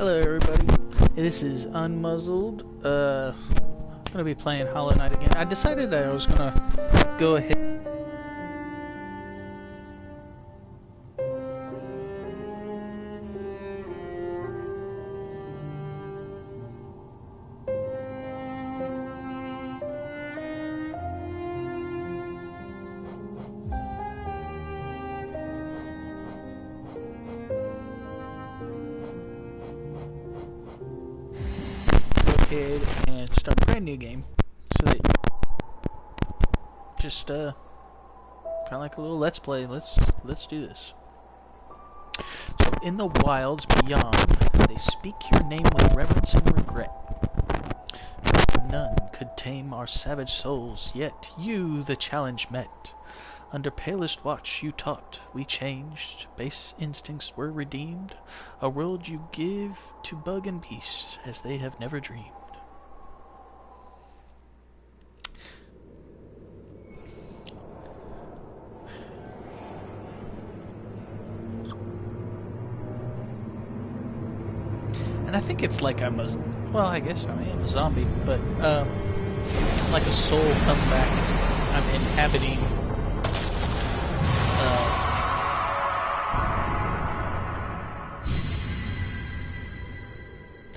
Hello everybody, this is UnMuzzled. I'm gonna be playing Hollow Knight again. I decided that I was gonna go ahead. And start a brand new game, so that just kind of like a little let's play. Let's do this. So in the wilds beyond, they speak your name with reverence and regret. None could tame our savage souls, yet you the challenge met. Under palest watch you taught, we changed, base instincts were redeemed, a world you give to bug and beast as they have never dreamed. And I think it's like I'm a, well, I guess I am a zombie, but like a soul come back. I'm inhabiting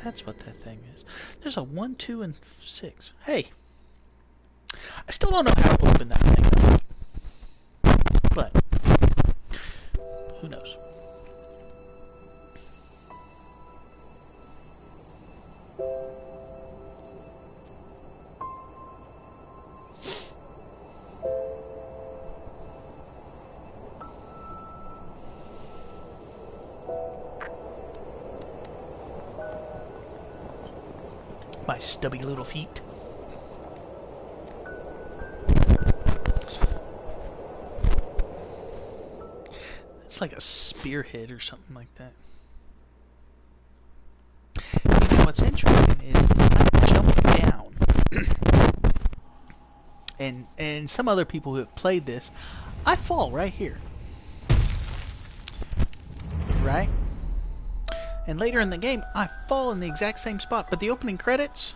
that's what that thing is. There's a 1, 2, and 6. Hey, I still don't know how to open that thing up, but who knows? My stubby little feet. It's like a spearhead or something like that. You know what's interesting is I jump down, and some other people who have played this, I fall right here, right? And later in the game, I fall in the exact same spot. But the opening credits,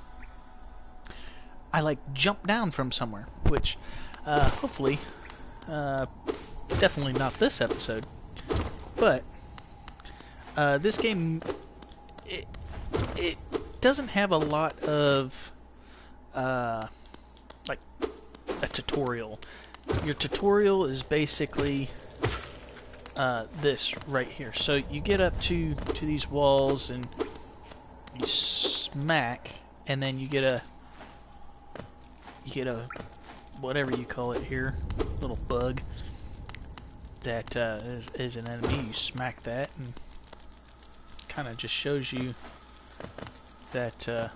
I like jump down from somewhere, which hopefully, definitely not this episode. But this game, it doesn't have a lot of like a tutorial. Your tutorial is basically this right here. So you get up to these walls and you smack, and then you get a whatever you call it here, little bug that is an enemy. You smack that, and kind of just shows you that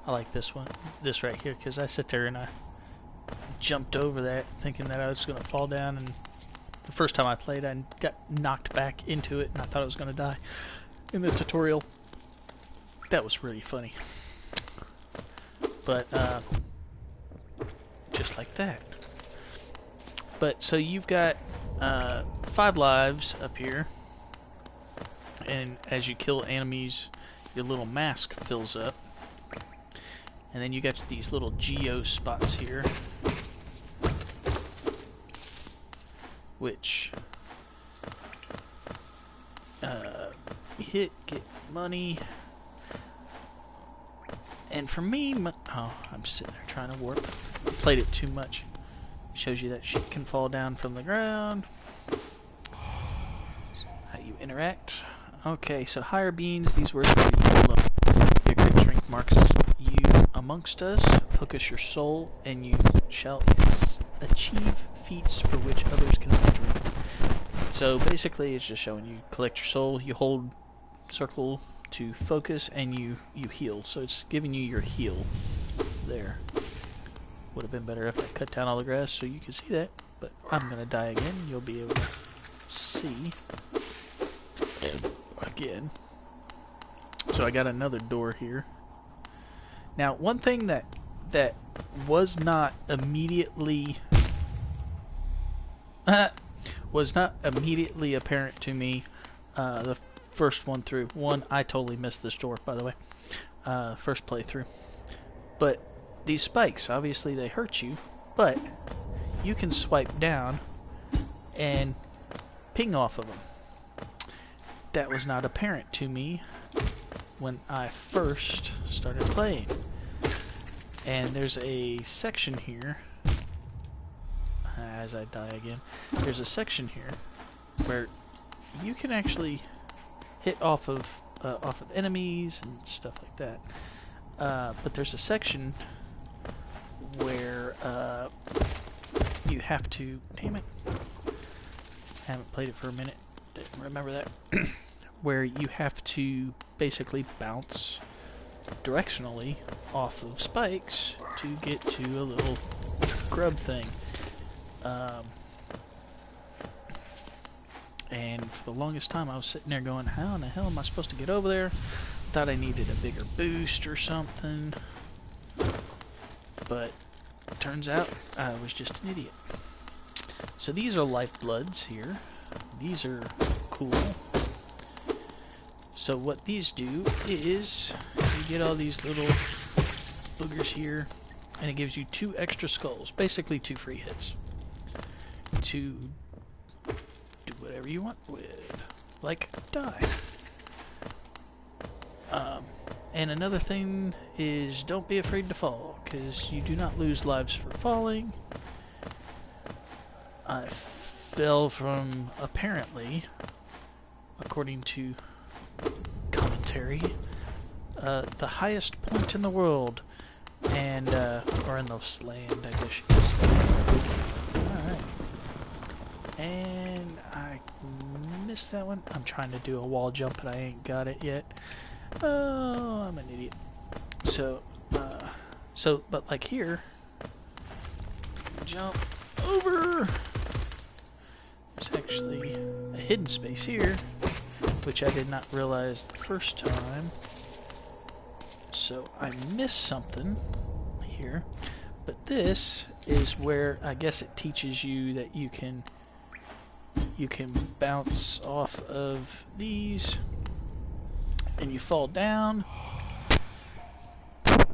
I like this right here, because I sit there and I jumped over that thinking that I was going to fall down, and the first time I played I got knocked back into it and I thought I was going to die in the tutorial. That was really funny. But just like that. But so you've got 5 lives up here, and as you kill enemies your little mask fills up, and then you got these little geo spots here, which you hit, get money, and for me, oh, I'm sitting there trying to warp. Played it too much. Shows you that shit can fall down from the ground. How you interact. Okay, so higher beans, these words where you hold up. Your great strength marks you amongst us. Focus your soul, and you shall achieve feats for which others cannot dream. So basically it's just showing you collect your soul, you hold circle to focus, and you heal. So it's giving you your heal there. Would have been better if I cut down all the grass so you could see that, but I'm gonna die again. You'll be able to see again. So I got another door here. Now one thing that was not immediately apparent to me the first one through. One, I totally missed this door, by the way. First playthrough. But these spikes, obviously they hurt you, but you can swipe down and ping off of them. That was not apparent to me when I first started playing. And there's a section here, as I die again, there's a section here where you can actually hit off of enemies and stuff like that. But there's a section where you have to, damn it, I haven't played it for a minute, didn't remember that, where you have to basically bounce directionally off of spikes to get to a little grub thing. And for the longest time I was sitting there going, how in the hell am I supposed to get over there? Thought I needed a bigger boost or something. But turns out I was just an idiot. So these are lifebloods here. These are cool. So what these do is you get all these little boogers here, and it gives you 2 extra skulls, basically 2 free hits to do whatever you want with, like die. And another thing is don't be afraid to fall, because you do not lose lives for falling. I fell from, apparently, according to commentary, the highest point in the world, and or in this land, I guess you could say. Alright. And I missed that one. I'm trying to do a wall jump, but I ain't got it yet. Oh, I'm an idiot. So, but like here, jump over. There's actually a hidden space here, which I did not realize the first time. So I missed something here, but this is where I guess it teaches you that you can bounce off of these, and you fall down.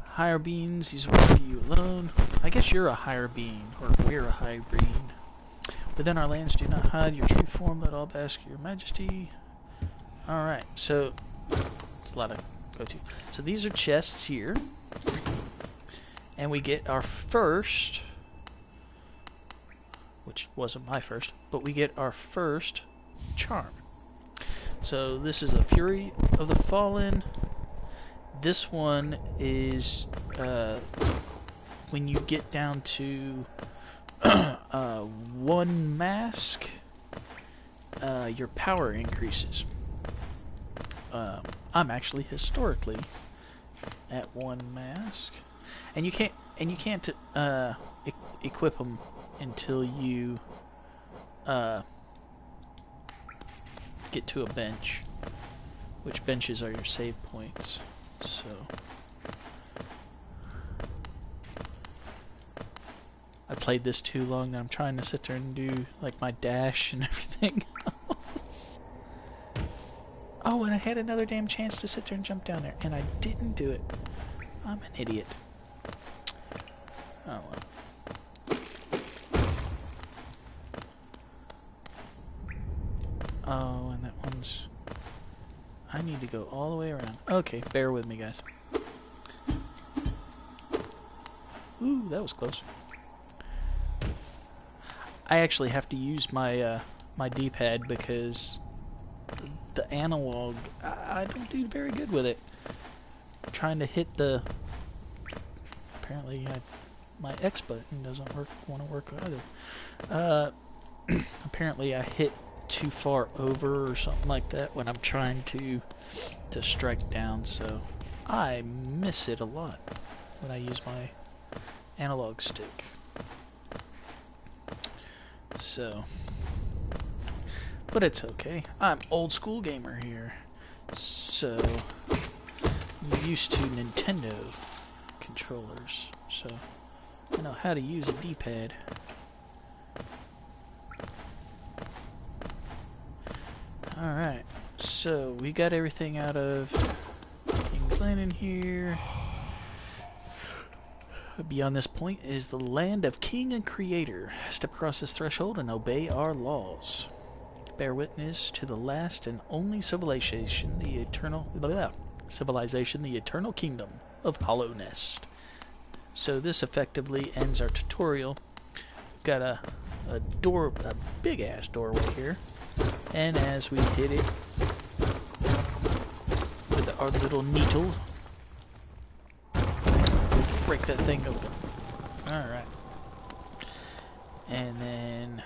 Higher beings, these will leave you alone. I guess you're a higher being, or we're a higher being. Within our lands, do not hide your true form. Let all bask your majesty. Alright, so it's a lot of go to. So these are chests here, and we get our first, which wasn't my first, but we get our first charm. So this is a Fury of the Fallen. This one is when you get down to 1 mask, your power increases. I'm actually historically at 1 mask, and you can't equip them until you get to a bench, which benches are your save points. So I played this too long that I'm trying to sit there and do like my dash and everything else. Oh, and I had another damn chance to sit there and jump down there, and I didn't do it. I'm an idiot. Oh well. Oh, and that one's... I need to go all the way around. Okay, bear with me, guys. Ooh, that was close. I actually have to use my my D-pad because the analog, I don't do very good with it. I'm trying to hit the... Apparently my X button doesn't want to work either. Apparently I hit too far over or something like that when I'm trying to strike down, so I miss it a lot when I use my analog stick. So, but it's okay. I'm old school gamer here, so I'm used to Nintendo controllers, so I know how to use a D-pad. Alright, So we got everything out of King's Landing here. Beyond this point is the land of King and Creator. Step across this threshold and obey our laws. Bear witness to the last and only civilization, the eternal kingdom of Hollow Nest. So this effectively ends our tutorial. Got a big ass doorway here, and as we hit it with our little needle, break that thing open. Alright. And then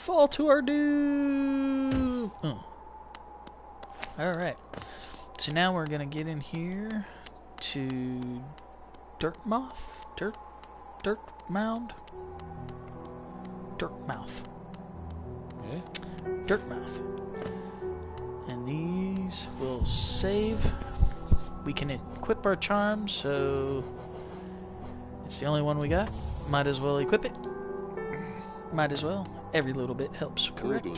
fall to our doom. Alright. So now we're gonna get in here to Dirt Mouth? Dirt Mouth. And these will save. We can equip our charms, so it's the only one we got. Might as well equip it. Might as well. Every little bit helps, correct?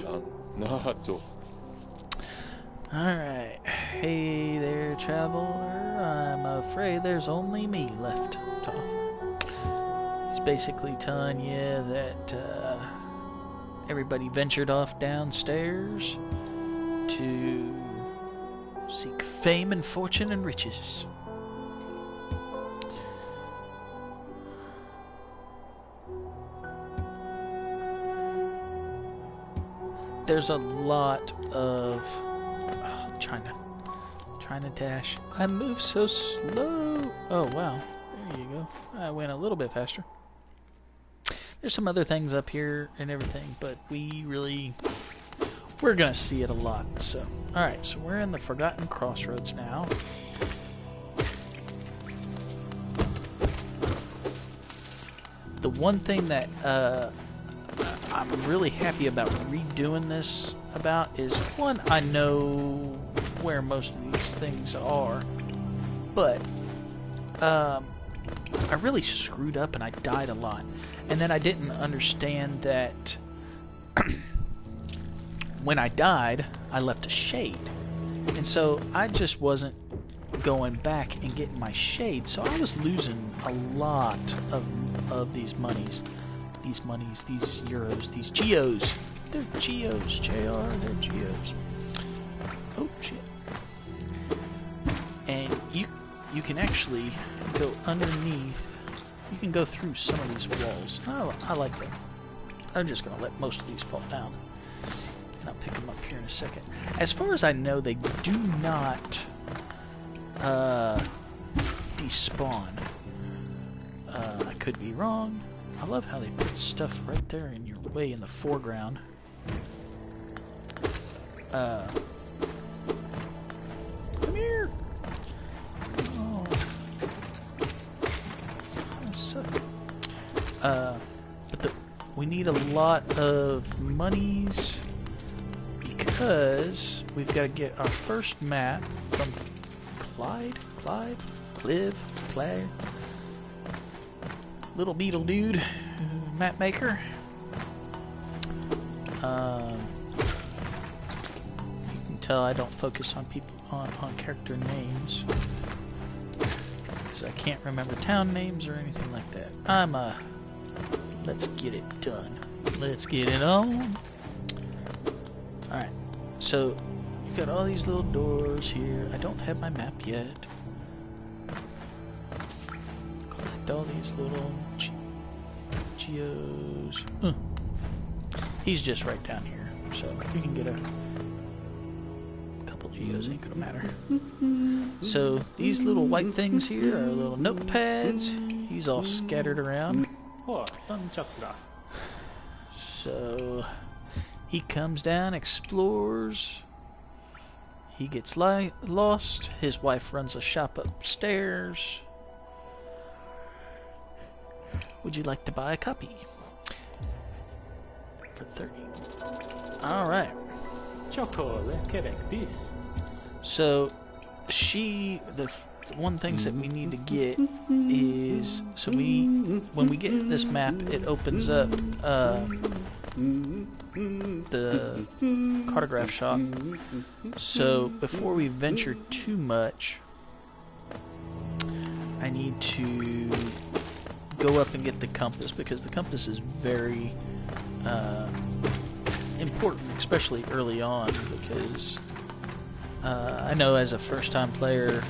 Alright. Hey there, traveler. I'm afraid there's only me left. He's basically telling you that everybody ventured off downstairs to seek fame and fortune and riches. There's a lot of trying to dash. I move so slow. Oh wow, there you go. I went a little bit faster. There's some other things up here and everything, but we're gonna see it a lot. So, all right, so we're in the Forgotten Crossroads now. The one thing that I'm really happy about redoing this is, one, I know where most of these things are, but I really screwed up and I died a lot. And then I didn't understand that when I died, I left a shade. And so I just wasn't going back and getting my shade, so I was losing a lot of these monies. These euros, these geos. They're geos, JR, they're geos. Oh shit. And you can actually go underneath. You can go through some of these walls. I like that. I'm just going to let most of these fall down. And I'll pick them up here in a second. As far as I know, they do not despawn. I could be wrong. I love how they put stuff right there in your way in the foreground. Come here! Oh. That sucks. But we need a lot of monies because we've got to get our first map from Clive? Little beetle dude, map maker. You can tell I don't focus on people on character names because I can't remember town names or anything like that. Let's get it done. Let's get it on. Alright, so you got all these little doors here. I don't have my map yet. Collect all these little geos. He's just right down here, so you can get a couple geos, ain't gonna matter. So these little white things here are little notepads. He's all scattered around. So he comes down, explores. He gets lost. His wife runs a shop upstairs. Would you like to buy a copy? For 30. Alright. So, the one things that we need to get is, when we get this map, it opens up the cartograph shop. So before we venture too much, I need to go up and get the compass, because the compass is very important, especially early on, because I know as a first-time player,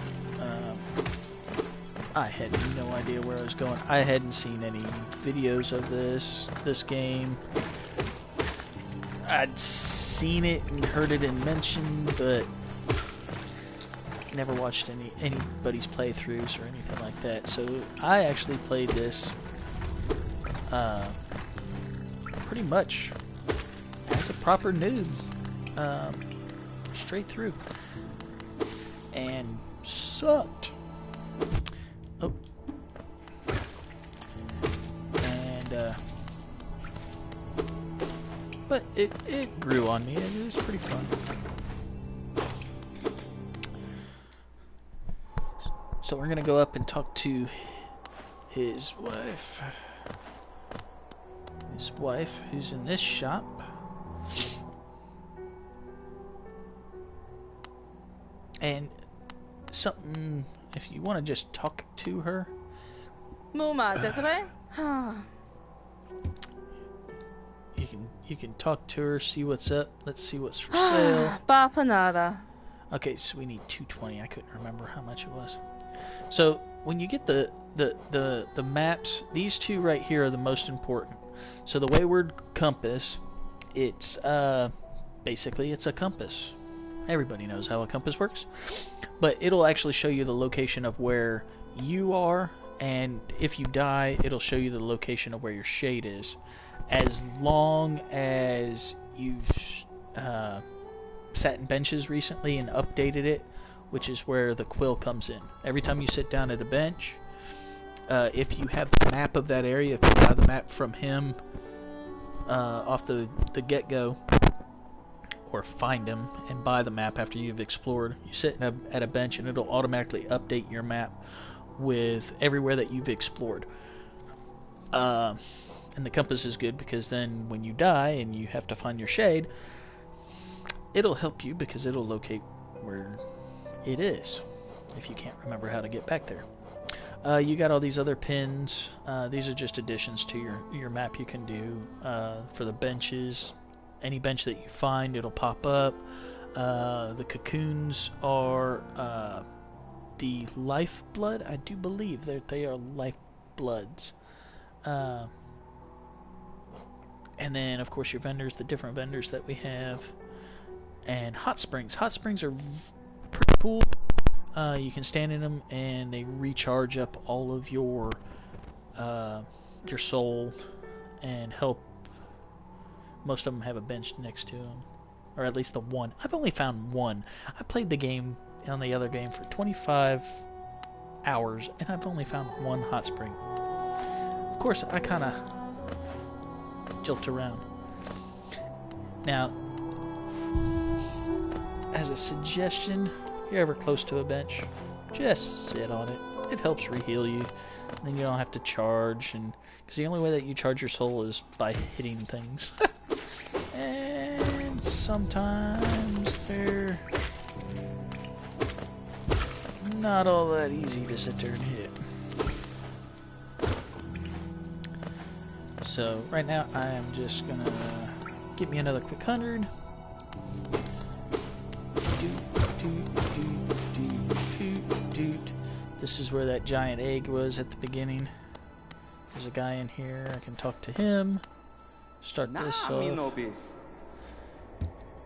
I had no idea where I was going. I hadn't seen any videos of this game. I'd seen it and heard it mentioned, but never watched anybody's playthroughs or anything like that. So I actually played this pretty much as a proper noob, straight through, and sucked. Oh, and but it grew on me, and it was pretty fun. So we're gonna go up and talk to his wife. His wife, who's in this shop. And something, if you want to just talk to her. You can talk to her, see what's up. Let's see what's for sale. Okay, so we need 220. I couldn't remember how much it was. So when you get the maps, these two right here are the most important. So the wayward compass, it's basically it's a compass. Everybody knows how a compass works, but it'll actually show you the location of where you are, and if you die, it'll show you the location of where your shade is, as long as you've sat in benches recently and updated it, which is where the quill comes in. Every time you sit down at a bench, if you have the map of that area, if you buy the map from him off the get-go, or find him and buy the map after you've explored, you sit at a bench and it'll automatically update your map with everywhere that you've explored. And the compass is good because then when you die and you have to find your shade, it'll help you because it'll locate where it is if you can't remember how to get back there. You got all these other pins. These are just additions to your map you can do for the benches. Any bench that you find, it'll pop up. The cocoons are the lifeblood. I do believe that they are lifebloods. And then, of course, your vendors, the different vendors that we have. And hot springs. Hot springs are pretty cool. You can stand in them, and they recharge up all of your soul and help. Most of them have a bench next to them, or at least the one. I've only found one. I played the game on the other game for 25 hours, and I've only found one hot spring. Of course, I kind of jilt around. Now, as a suggestion, if you're ever close to a bench, just sit on it. It helps reheal you. And then you don't have to charge, and because the only way that you charge your soul is by hitting things. And sometimes they're not all that easy to sit there and hit. So right now I am just gonna get me another quick 100. This is where that giant egg was at the beginning. There's a guy in here. I can talk to him. Start this off.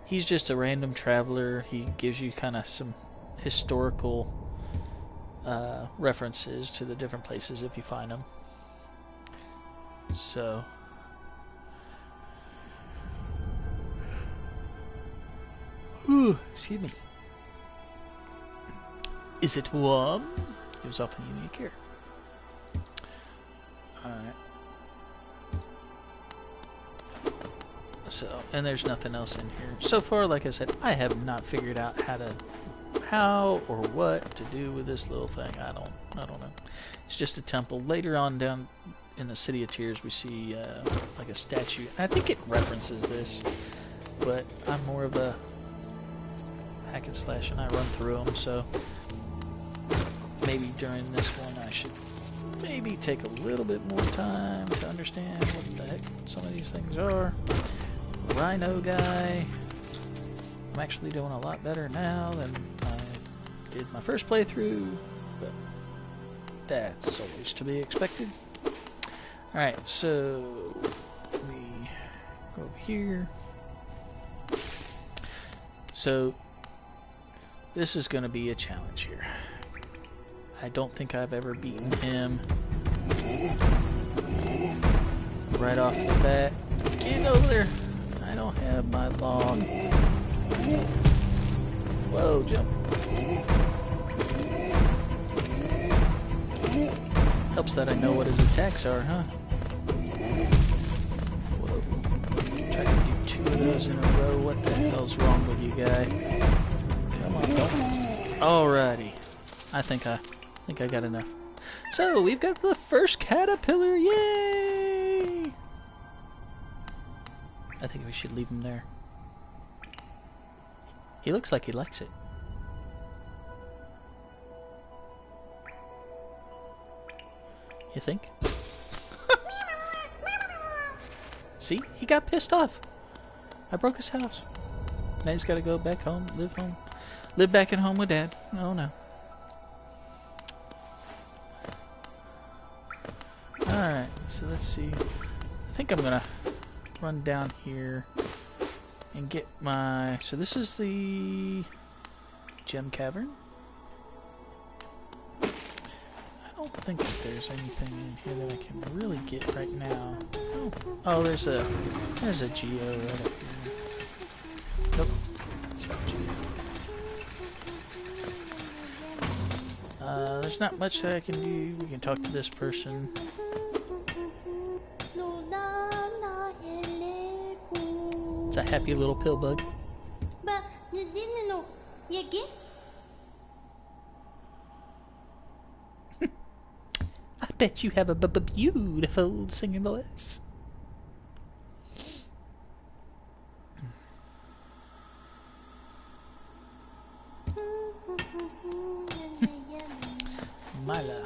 He's just a random traveler. He gives you kind of some historical references to the different places if you find them. So, excuse me. Is it warm? Gives off a unique here. Alright. So, and there's nothing else in here. So far, like I said, I have not figured out how or what to do with this little thing. I don't know. It's just a temple. Later on down in the City of Tears we see like a statue. I think it references this, but I'm more of a hack and slash and I run through them, so maybe during this one I should maybe take a little bit more time to understand what the heck some of these things are. Rhino guy. I'm actually doing a lot better now than I did my first playthrough, but that's always to be expected. Alright, so we go over here. So this is going to be a challenge here. I don't think I've ever beaten him right off the bat. Get over there! I don't have my log. Whoa, jump. Helps that I know what his attacks are, huh? Whoa. Try to do 2 of those in a row. What the hell's wrong with you, guy? Come on, bud. Alrighty. I think I got enough. So, we've got the first caterpillar, yay! I think we should leave him there. He looks like he likes it. You think? See? He got pissed off. I broke his house. Now he's gotta go back home, live home. Live back at home with Dad. Oh no. Alright, so let's see. I think I'm gonna run down here and get my... So this is the gem cavern. I don't think that there's anything in here that I can really get right now. Oh, there's a geo right up here. Nope. It's not geo. There's not much that I can do. We can talk to this person. It's a happy little pill bug. I bet you have a beautiful singing voice. Mila.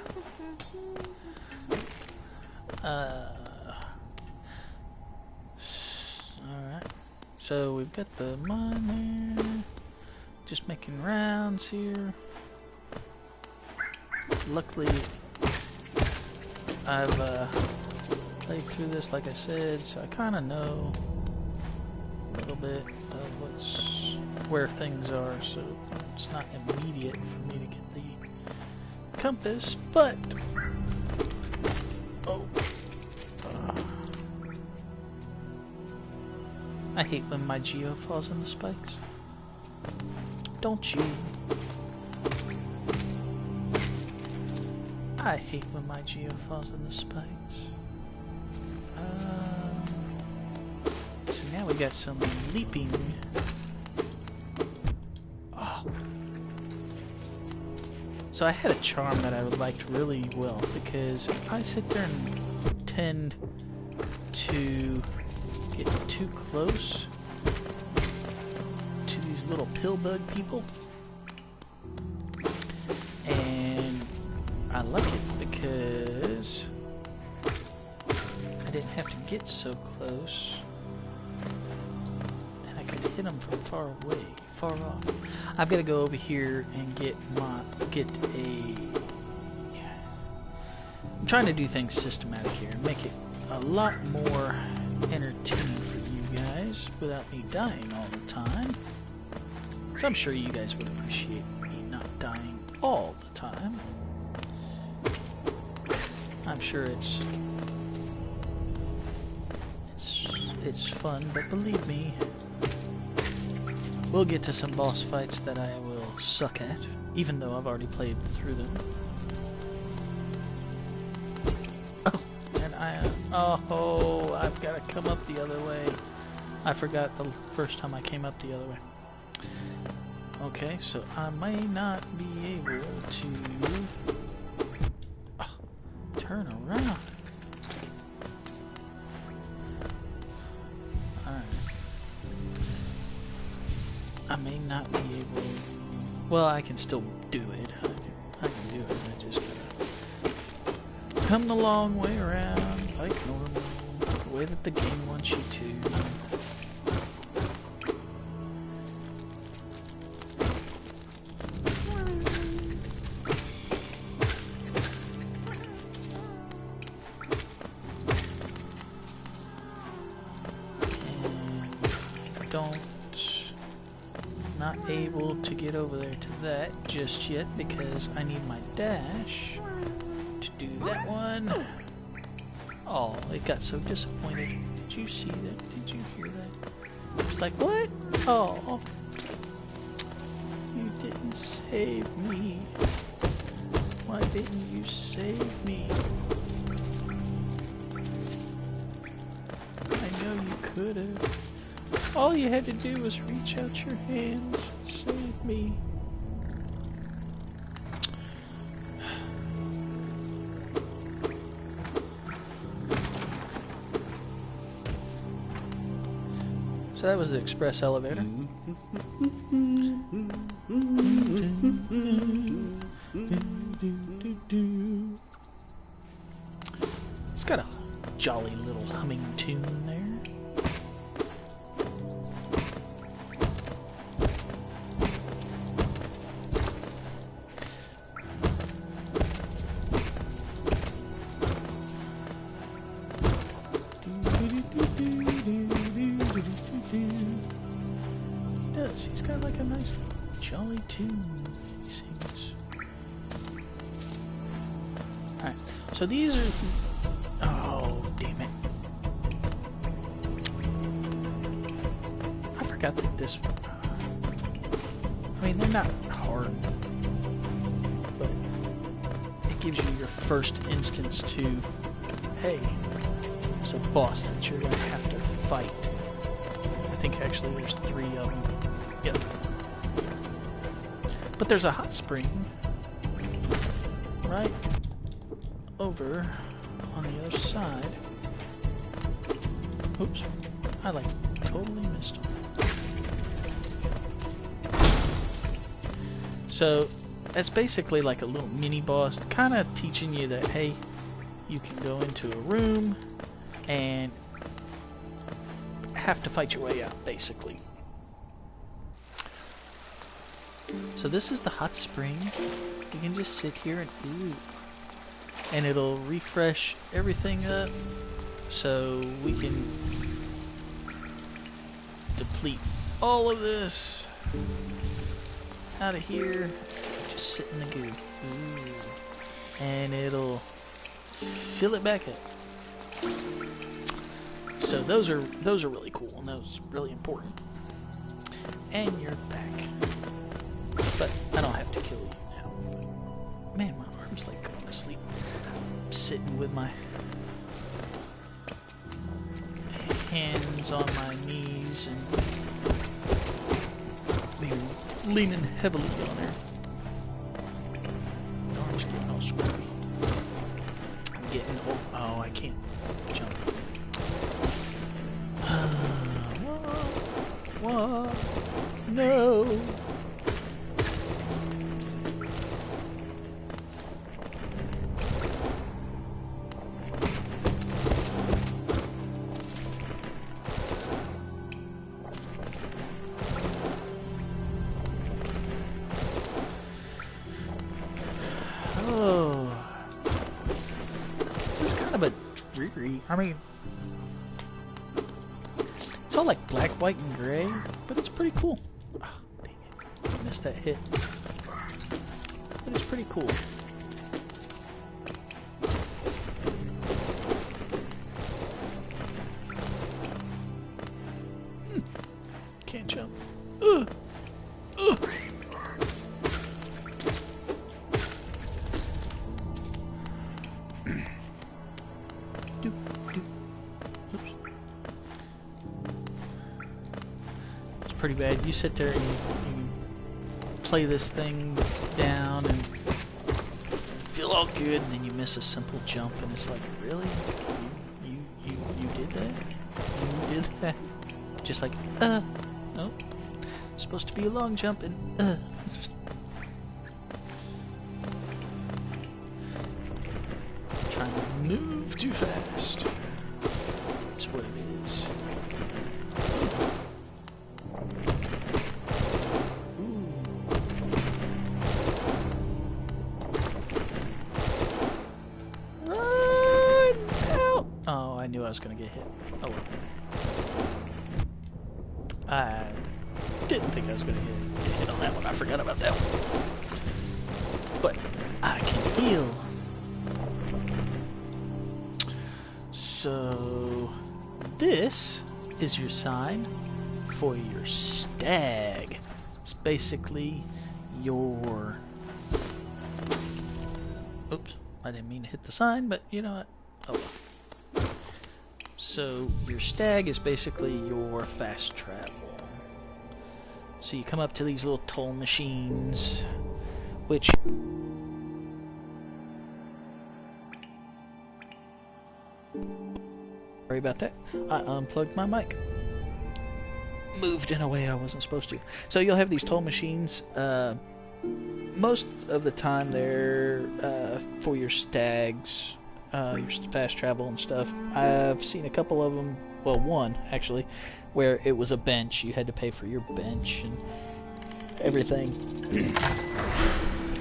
Alright. So we've got the miner. Just making rounds here. Luckily, I've played through this like I said, so I kind of know a little bit of where things are, so it's not immediate for me to get the compass, but I hate when my geo falls in the spikes. Don't you? I hate when my geo falls in the spikes. So now we got some leaping. Oh. So I had a charm that I liked really well, because if I sit there and tend to get too close to these little pill bug people, and I like it because I didn't have to get so close, and I could hit them from far away, far off. I've got to go over here and get a... I'm trying to do things systematic here and make it a lot more entertaining for you guys without me dying all the time. So I'm sure you guys would appreciate me not dying all the time. I'm sure it's fun, but believe me, we'll get to some boss fights that I will suck at, even though I've already played through them. Oh, and I've got to come up the other way. I forgot the first time I came up the other way. Okay, so I may not be able to turn around. able... Well, I can still do it. I can do it. I just gotta come the long way around, like normal, the way that the game wants you to. Not able to get over there to that just yet because I need my dash to do that one. Oh, it got so disappointed. Did you see that? Did you hear that? It's like, what? Oh, you didn't save me. Why didn't you save me? I know you could have. All you had to do was reach out your hands and save me. So that was the express elevator. It's got a jolly little humming tune there. He's got like a nice jolly tune he sings. Alright, so these are... Oh, damn it. I forgot that this... I mean, they're not hard, but it gives you your first instance to, hey, there's a boss that you're going to have to fight. I think actually there's 3 of them. Yep. But there's a hot spring right over on the other side. Oops. I like totally missed him. So that's basically like a little mini boss, kind of teaching you that, hey, you can go into a room and have to fight your way out, basically. So this is the hot spring. You can just sit here and ooh, and it'll refresh everything up so we can deplete all of this out of here. Just sit in the goo. Ooh. And it'll fill it back up. So those are really cool and those are really important. And you're back. But I don't have to kill you now. Man, my arm's like going to sleep. I'm sitting with my hands on my knees and maybe leaning heavily on her. My arm's getting all squirmy. I'm getting old. Oh, I can't jump. What? No. I mean, it's all like black, white, and gray, but it's pretty cool. Oh, dang it. I missed that hit. But it's pretty cool. Can't jump. Ugh. Ugh. Pretty bad. You sit there and you play this thing down and feel all good, and then you miss a simple jump, and it's like, really? You did that? You did that? Just like, no. It's supposed to be a long jump and trying to move too fast. That's what it is. Run out! Oh, I knew I was gonna get hit. Oh well. I didn't think I was gonna get hit on that one. I forgot about that one. But I can heal. So this is your sign for your stag. It's basically your... Oops, I didn't mean to hit the sign, but you know what? Oh well. So your stag is basically your fast travel. So you come up to these little toll machines, which... Sorry about that. I unplugged my mic. Moved in a way I wasn't supposed to. So you'll have these toll machines. Most of the time they're for your stags, your fast travel and stuff. I've seen a couple of them, well, one actually, where it was a bench. You had to pay for your bench and everything.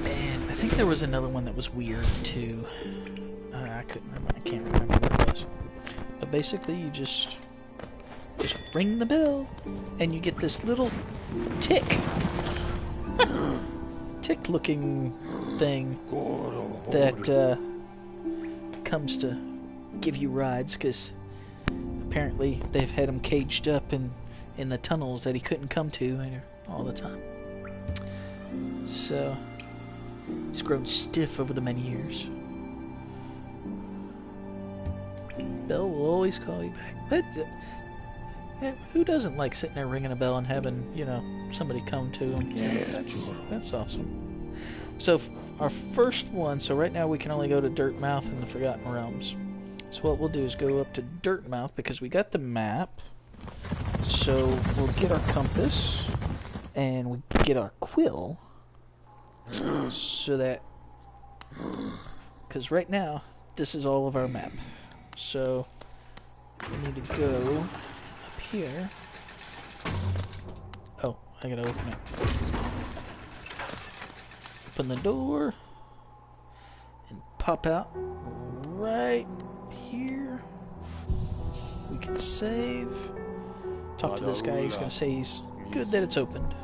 And I think there was another one that was weird too. I can't remember what it was. But basically you just ring the bell and you get this little tick looking thing that comes to give you rides, because apparently they've had him caged up in the tunnels that he couldn't come to all the time. So he's grown stiff over the many years. Bell will always call you back. Who doesn't like sitting there ringing a bell and having, you know, somebody come to them? Yeah, that's awesome. So our first one, so right now we can only go to Dirtmouth and the Forgotten Realms. So what we'll do is go up to Dirtmouth because we got the map. So we'll get our compass and we get our quill. So that, because right now this is all of our map. So we need to go up here. Oh, I gotta open it. Open the door and pop out right here. We can save. Talk to this guy. He's gonna say he's good that it's opened.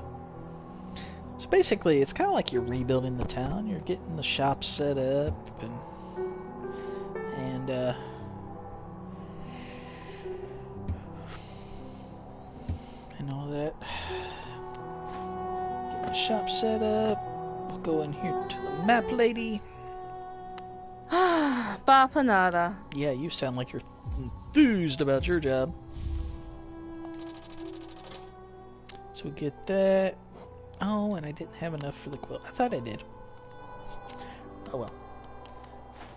So basically, it's kind of like you're rebuilding the town. You're getting the shop set up and all that. Getting the shop set up. We'll go in here to the map lady. Bapanada. Yeah, you sound like you're enthused about your job. So we get that. Oh, and I didn't have enough for the quilt. I thought I did. Oh well.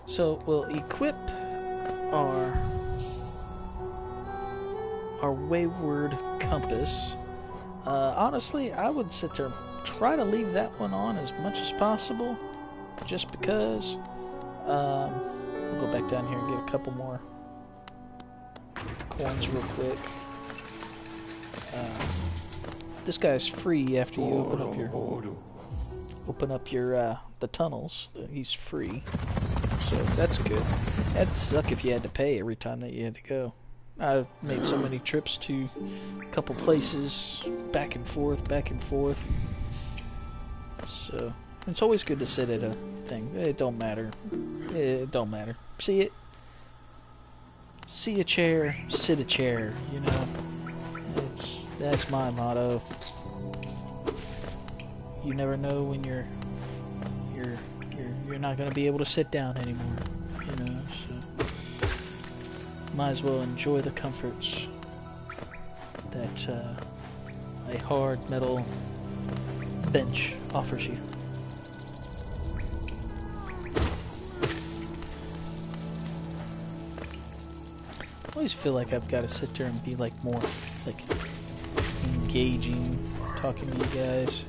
So we'll equip our wayward compass. Honestly, I would sit there and try to leave that one on as much as possible, just because. We'll go back down here and get a couple more coins real quick. This guy's free after you open up your the tunnels. He's free, so that's good. That'd suck if you had to pay every time that you had to go. I've made so many trips to a couple places, back and forth. So it's always good to sit at a thing. It don't matter. It don't matter. See it. See a chair. Sit a chair. You know. That's my motto. You never know when you're not gonna be able to sit down anymore. You know. So might as well enjoy the comforts that a hard metal bench offers you. I always feel like I've got to sit there and be like more like engaging talking to you guys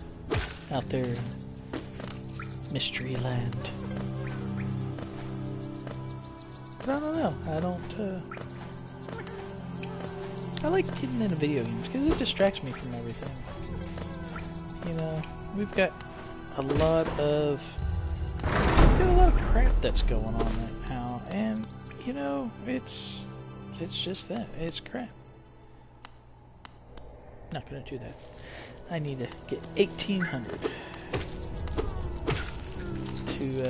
out there in Mystery Land. But I don't know. I like getting into video games because it distracts me from everything. You know, we've got a lot of crap that's going on right now, and you know, it's just that. It's crap. Not gonna do that. I need to get 1800 to be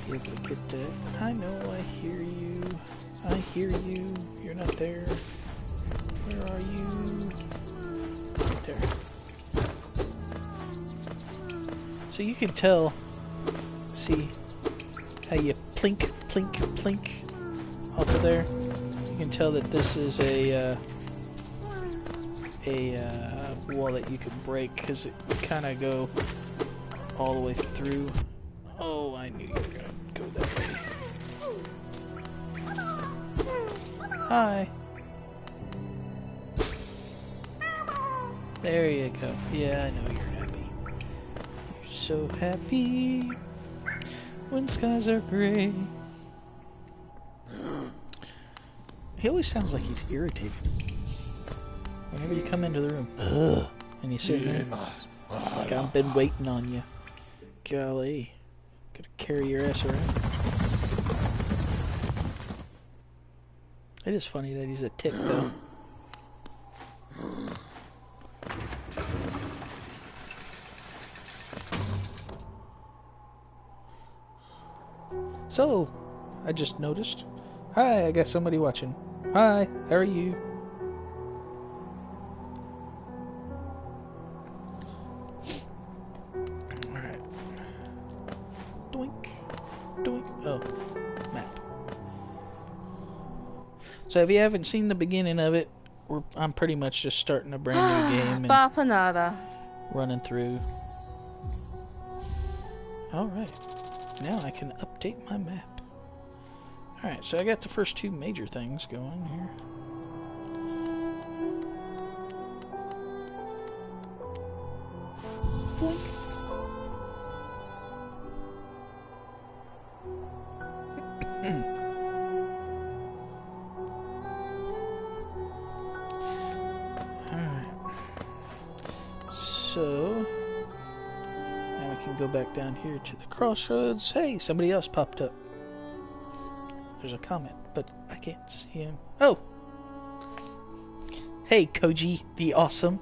able to get that. I know, I hear you. I hear you. You're not there. Where are you? Right there. So you can tell, see how you plink, plink, plink off of there? You can tell that this is a wall that you can break because it kind of go all the way through. Oh, I knew you were going to go that way. Hi. There you go. Yeah, I know you're happy. You're so happy when skies are gray. He always sounds like he's irritated. Whenever you come into the room, and you sit there, it's like, I've been waiting on you. Golly. Gotta carry your ass around. It is funny that he's a tick, though. So, I just noticed. Hi, I got somebody watching. Hi, how are you? Alright. Doink. Doink. Oh, map. So if you haven't seen the beginning of it, I'm pretty much just starting a brand new game and running through. Alright. Now I can update my map. Alright, so I got the first two major things going here. Boink. Alright. So now we can go back down here to the crossroads. Hey, somebody else popped up. There's a comment, but I can't see him. Oh! Hey, Koji, the awesome.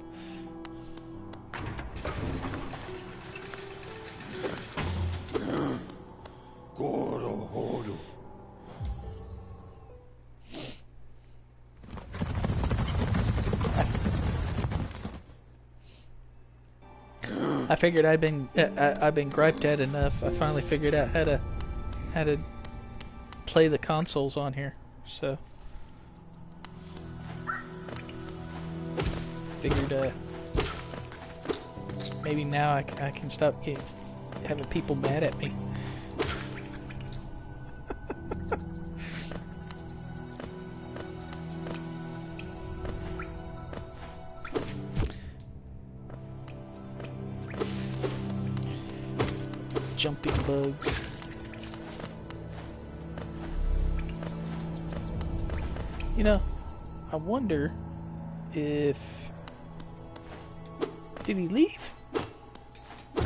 I figured I've been griped at enough. I finally figured out how to play the consoles on here, so figured maybe now I can stop having people mad at me. Jumping bugs. You know, I wonder if... Did he leave? No.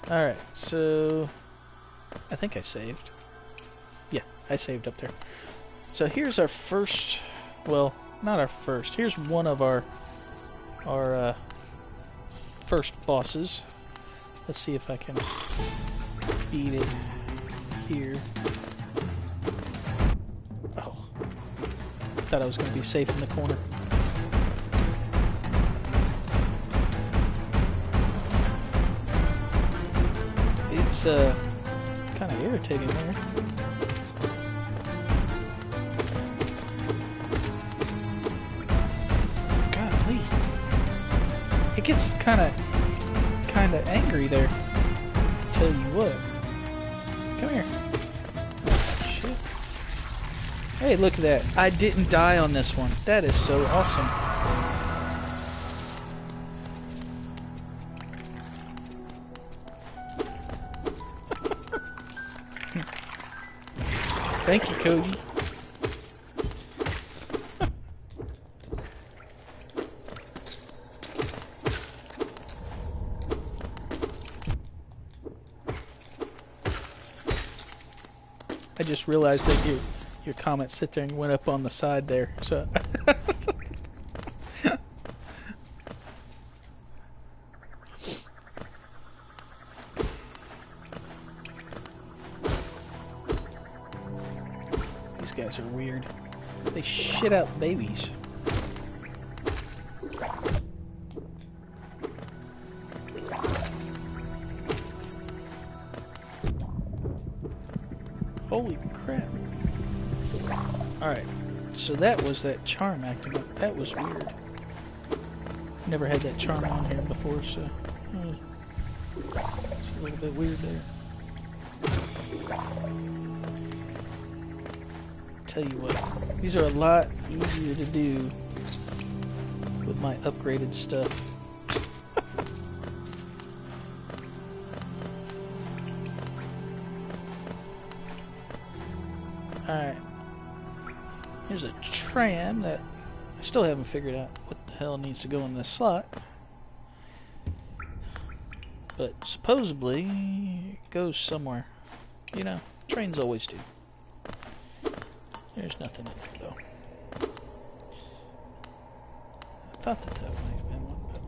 Alright, so... I think I saved. Yeah, I saved up there. So here's our first... Well, not our first. Here's one of our first bosses. Let's see if I can... beat it here. Oh. Thought I was going to be safe in the corner. It's kind of irritating there. Golly. It gets kind of angry there. Tell you what. Come here. Oh, shit. Hey, look at that. I didn't die on this one. That is so awesome. Thank you, Cody. I just realized that your comment sit there and went up on the side there, so these guys are weird. They shit out babies. Holy crap. Alright, so that was that charm acting up. That was weird. Never had that charm on here before, so it's a little bit weird there. Tell you what, these are a lot easier to do with my upgraded stuff. Alright. Here's a tram that I still haven't figured out what the hell needs to go in this slot. But supposedly it goes somewhere. You know, trains always do. There's nothing in it though. I thought that might have been one, but...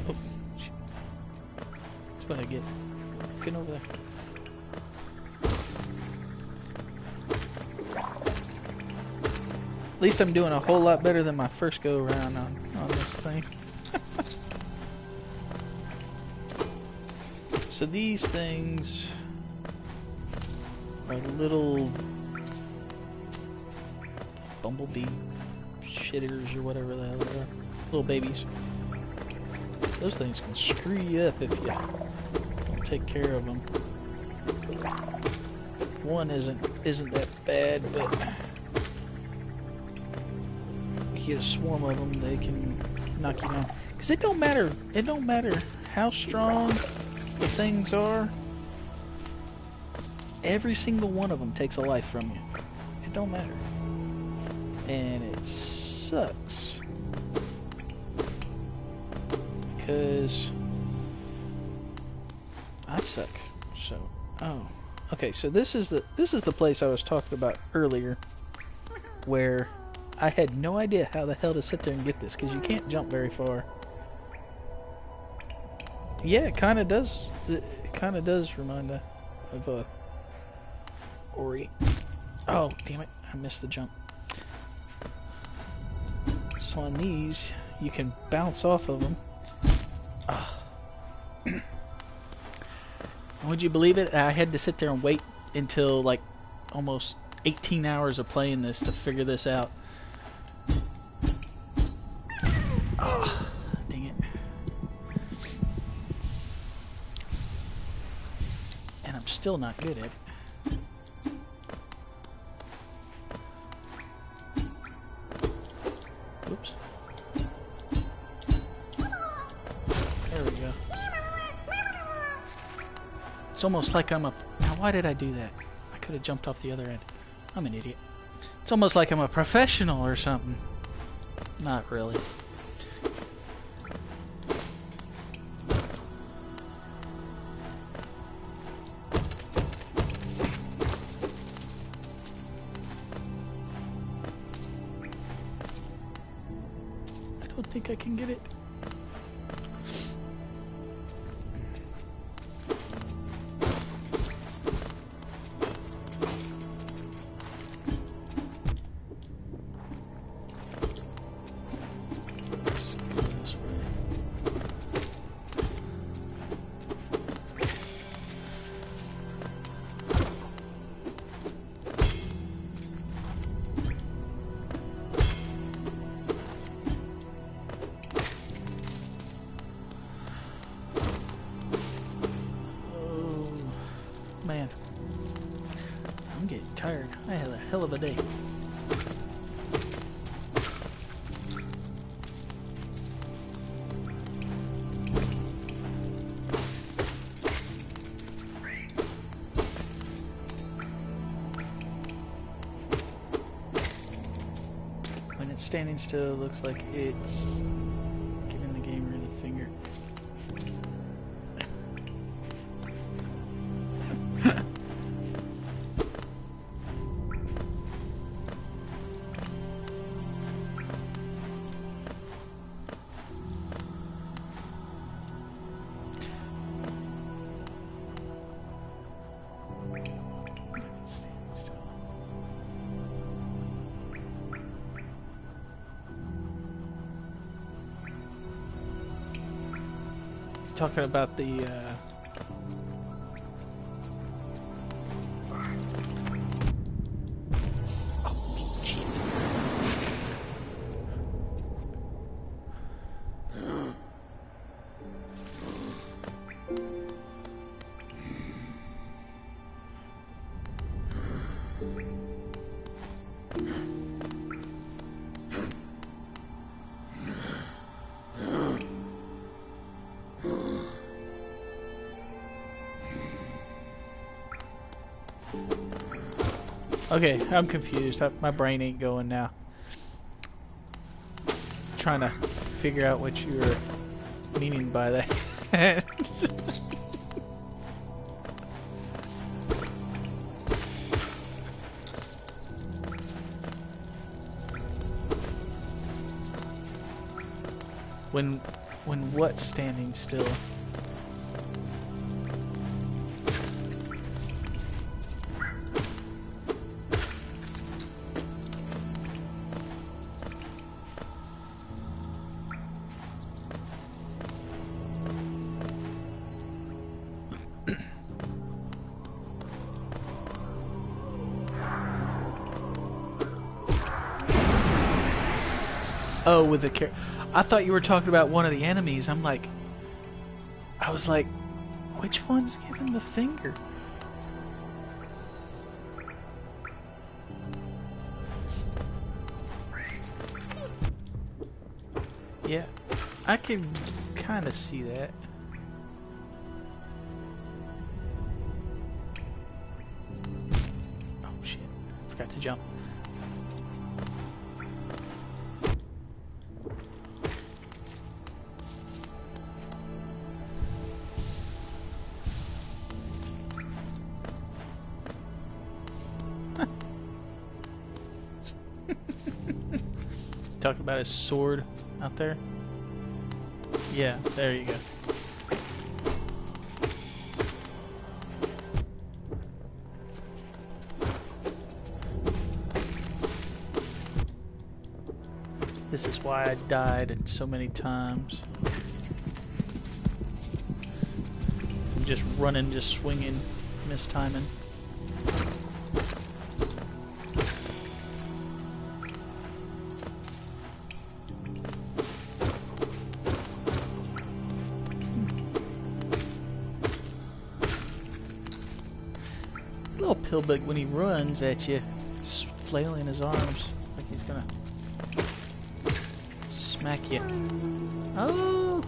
Oh, shit. That's what I get. Get over there. At least I'm doing a whole lot better than my first go around on this thing. So these things are little bumblebee shitters or whatever the hell they are. Little babies. Those things can screw you up if you don't take care of them. One isn't that bad, but you get a swarm of them, they can knock you down. Because it don't matter how strong the things are, every single one of them takes a life from you. It don't matter. And it sucks. Because I suck. So, oh. Okay, so this is the place I was talking about earlier, where I had no idea how the hell to sit there and get this, because you can't jump very far. Yeah, it kind of does. It kind of does remind of Ori. Oh, damn it! I missed the jump. So on these, you can bounce off of them. Would you believe it? I had to sit there and wait until like almost 18 hours of playing this to figure this out. Oh, dang it. And I'm still not good at it. Oops. There we go. It's almost like I'm a... Now, why did I do that? I could have jumped off the other end. I'm an idiot. It's almost like I'm a professional or something. Not really. I don't think I can get it. tired. I had a hell of a day. When it's standing still, it looks like it's giving the gamer the finger. Talking about the oh, shit. Okay, I'm confused. My brain ain't going now. Trying to figure out what you were meaning by that. When what standing still? Oh, with the I thought you were talking about one of the enemies. I was like, which one's giving the finger? Yeah, I can kind of see that. Oh shit, forgot to jump. Talking about his sword out there? Yeah, there you go. This is why I died so many times. I'm just running, just swinging, mistiming. Little pillbug when he runs at you, flailing his arms like he's gonna smack you. Oh!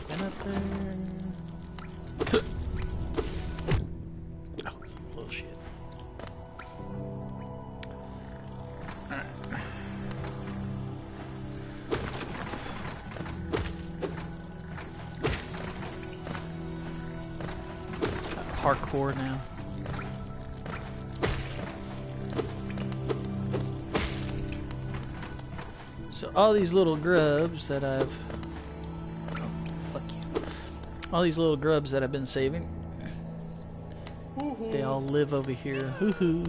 Been up there. Oh, you little shit. Parkour now. So all these little grubs that I've... Oh, fuck you. All these little grubs that I've been saving, they all live over here. Hoo-hoo.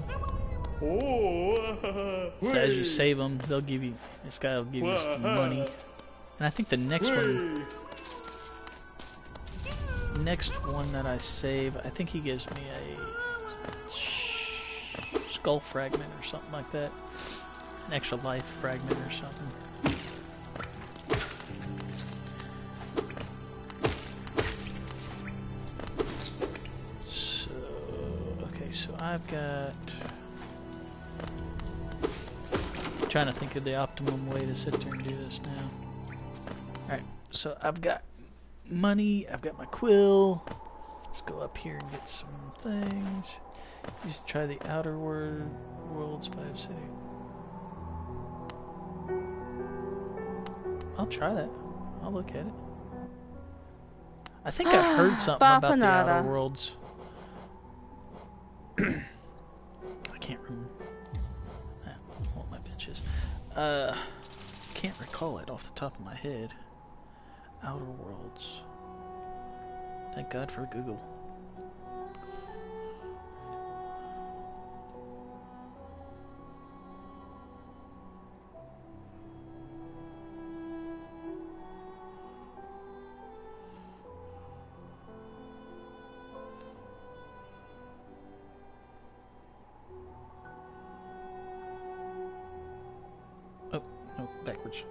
So as you save them, they'll give you... This guy will give you some money. And I think the next one... Next one that I save, I think he gives me a skull fragment or something like that. An extra life fragment or something. So, okay, so I've got... I'm trying to think of the optimum way to sit there and do this now. Alright, so I've got money, I've got my quill. Let's go up here and get some things. Just try the outer worlds by city. I'll try that. I'll look at it. I think I heard something about the outer worlds. I can't remember. What my bitch is. Can't recall it off the top of my head. Outer worlds. Thank God for Google. Oh, no, backwards.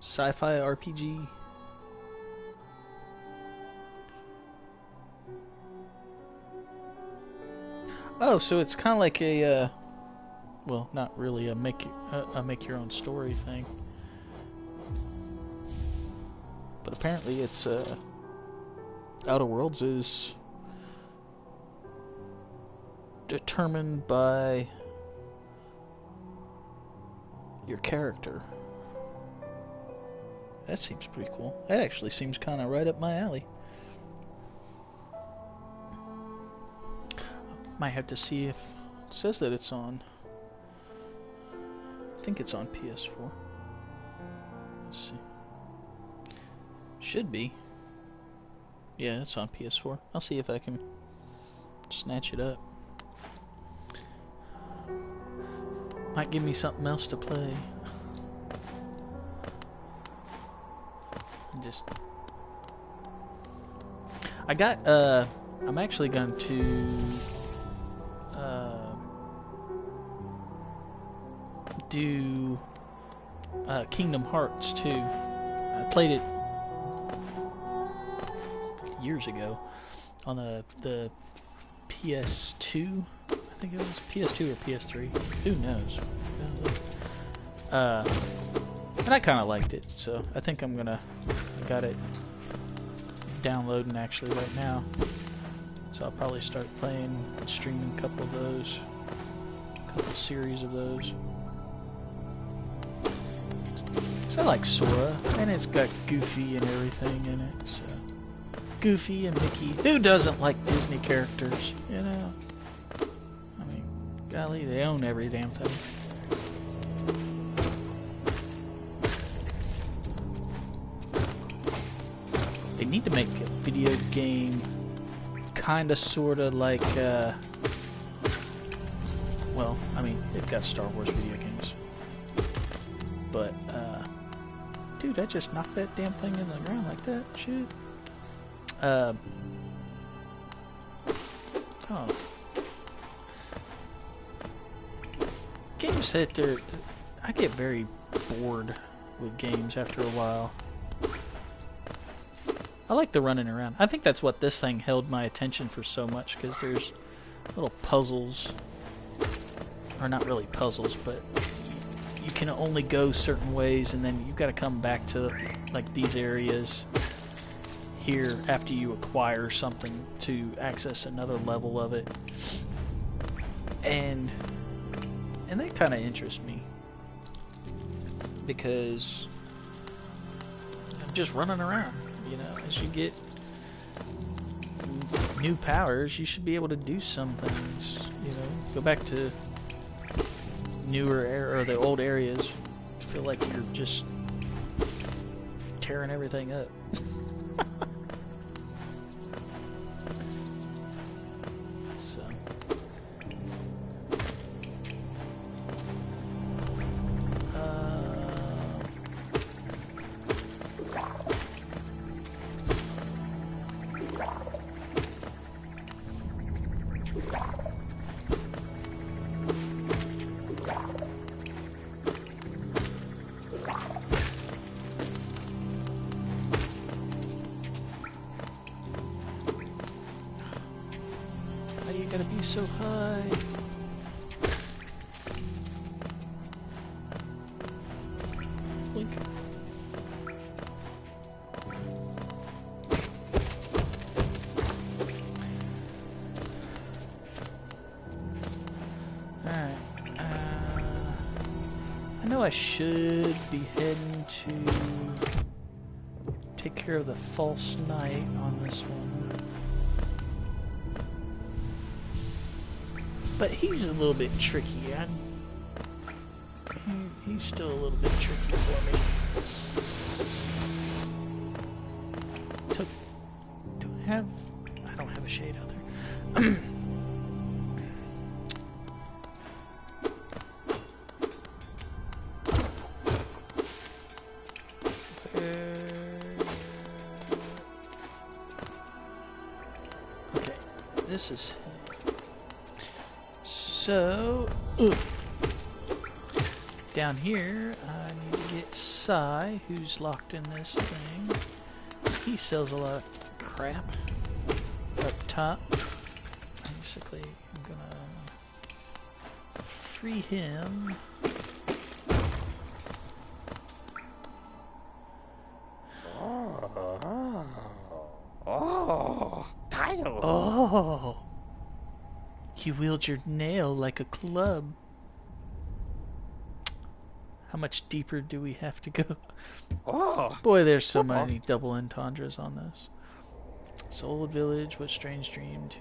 Sci-fi RPG. Oh, so it's kind of like a, well, not really a make your own story thing, but apparently it's Outer Worlds is determined by your character. That seems pretty cool. That actually seems kind of right up my alley. Might have to see if it says that it's on. I think it's on PS4. Let's see. Should be. Yeah, it's on PS4. I'll see if I can snatch it up. Might give me something else to play. I got, I'm actually going to do Kingdom Hearts 2. I played it years ago on the PS2. I think it was PS2 or PS3. Who knows? And I kind of liked it, so I think I got it downloading actually right now. So I'll probably start playing, streaming a couple of those, a couple series of those. So I like Sora, and it's got Goofy and everything in it. So Goofy and Mickey. Who doesn't like Disney characters? You know. I mean, golly, they own every damn thing. They need to make a video game kinda sorta like well, I mean, they've got Star Wars video games. But dude, I just knocked that damn thing in the ground like that. Shit. Oh. Games that I get very bored with games after a while. I like the running around. I think that's what this thing held my attention for so much, because there's little puzzles, or not really puzzles, but you can only go certain ways, and then you've got to come back to like these areas here after you acquire something to access another level of it, and they kind of interest me because I'm just running around. You know, as you get new powers, you should be able to do some things. You know, go back to newer or the old areas. Feel like you're just tearing everything up. you gotta be so high? Blink. Alright. I know I should be heading to take care of the false knight on this one. But he's a little bit tricky. He's still a little bit tricky for me. I don't have a shade out there. Okay, this is so. Down here, I need to get Sai, who's locked in this thing. He sells a lot of crap up top. Basically, I'm gonna free him. Oh, you wield your nail like a club. How much deeper do we have to go? Oh, boy, there's so many double entendres on this. Soul Village, what strange dream to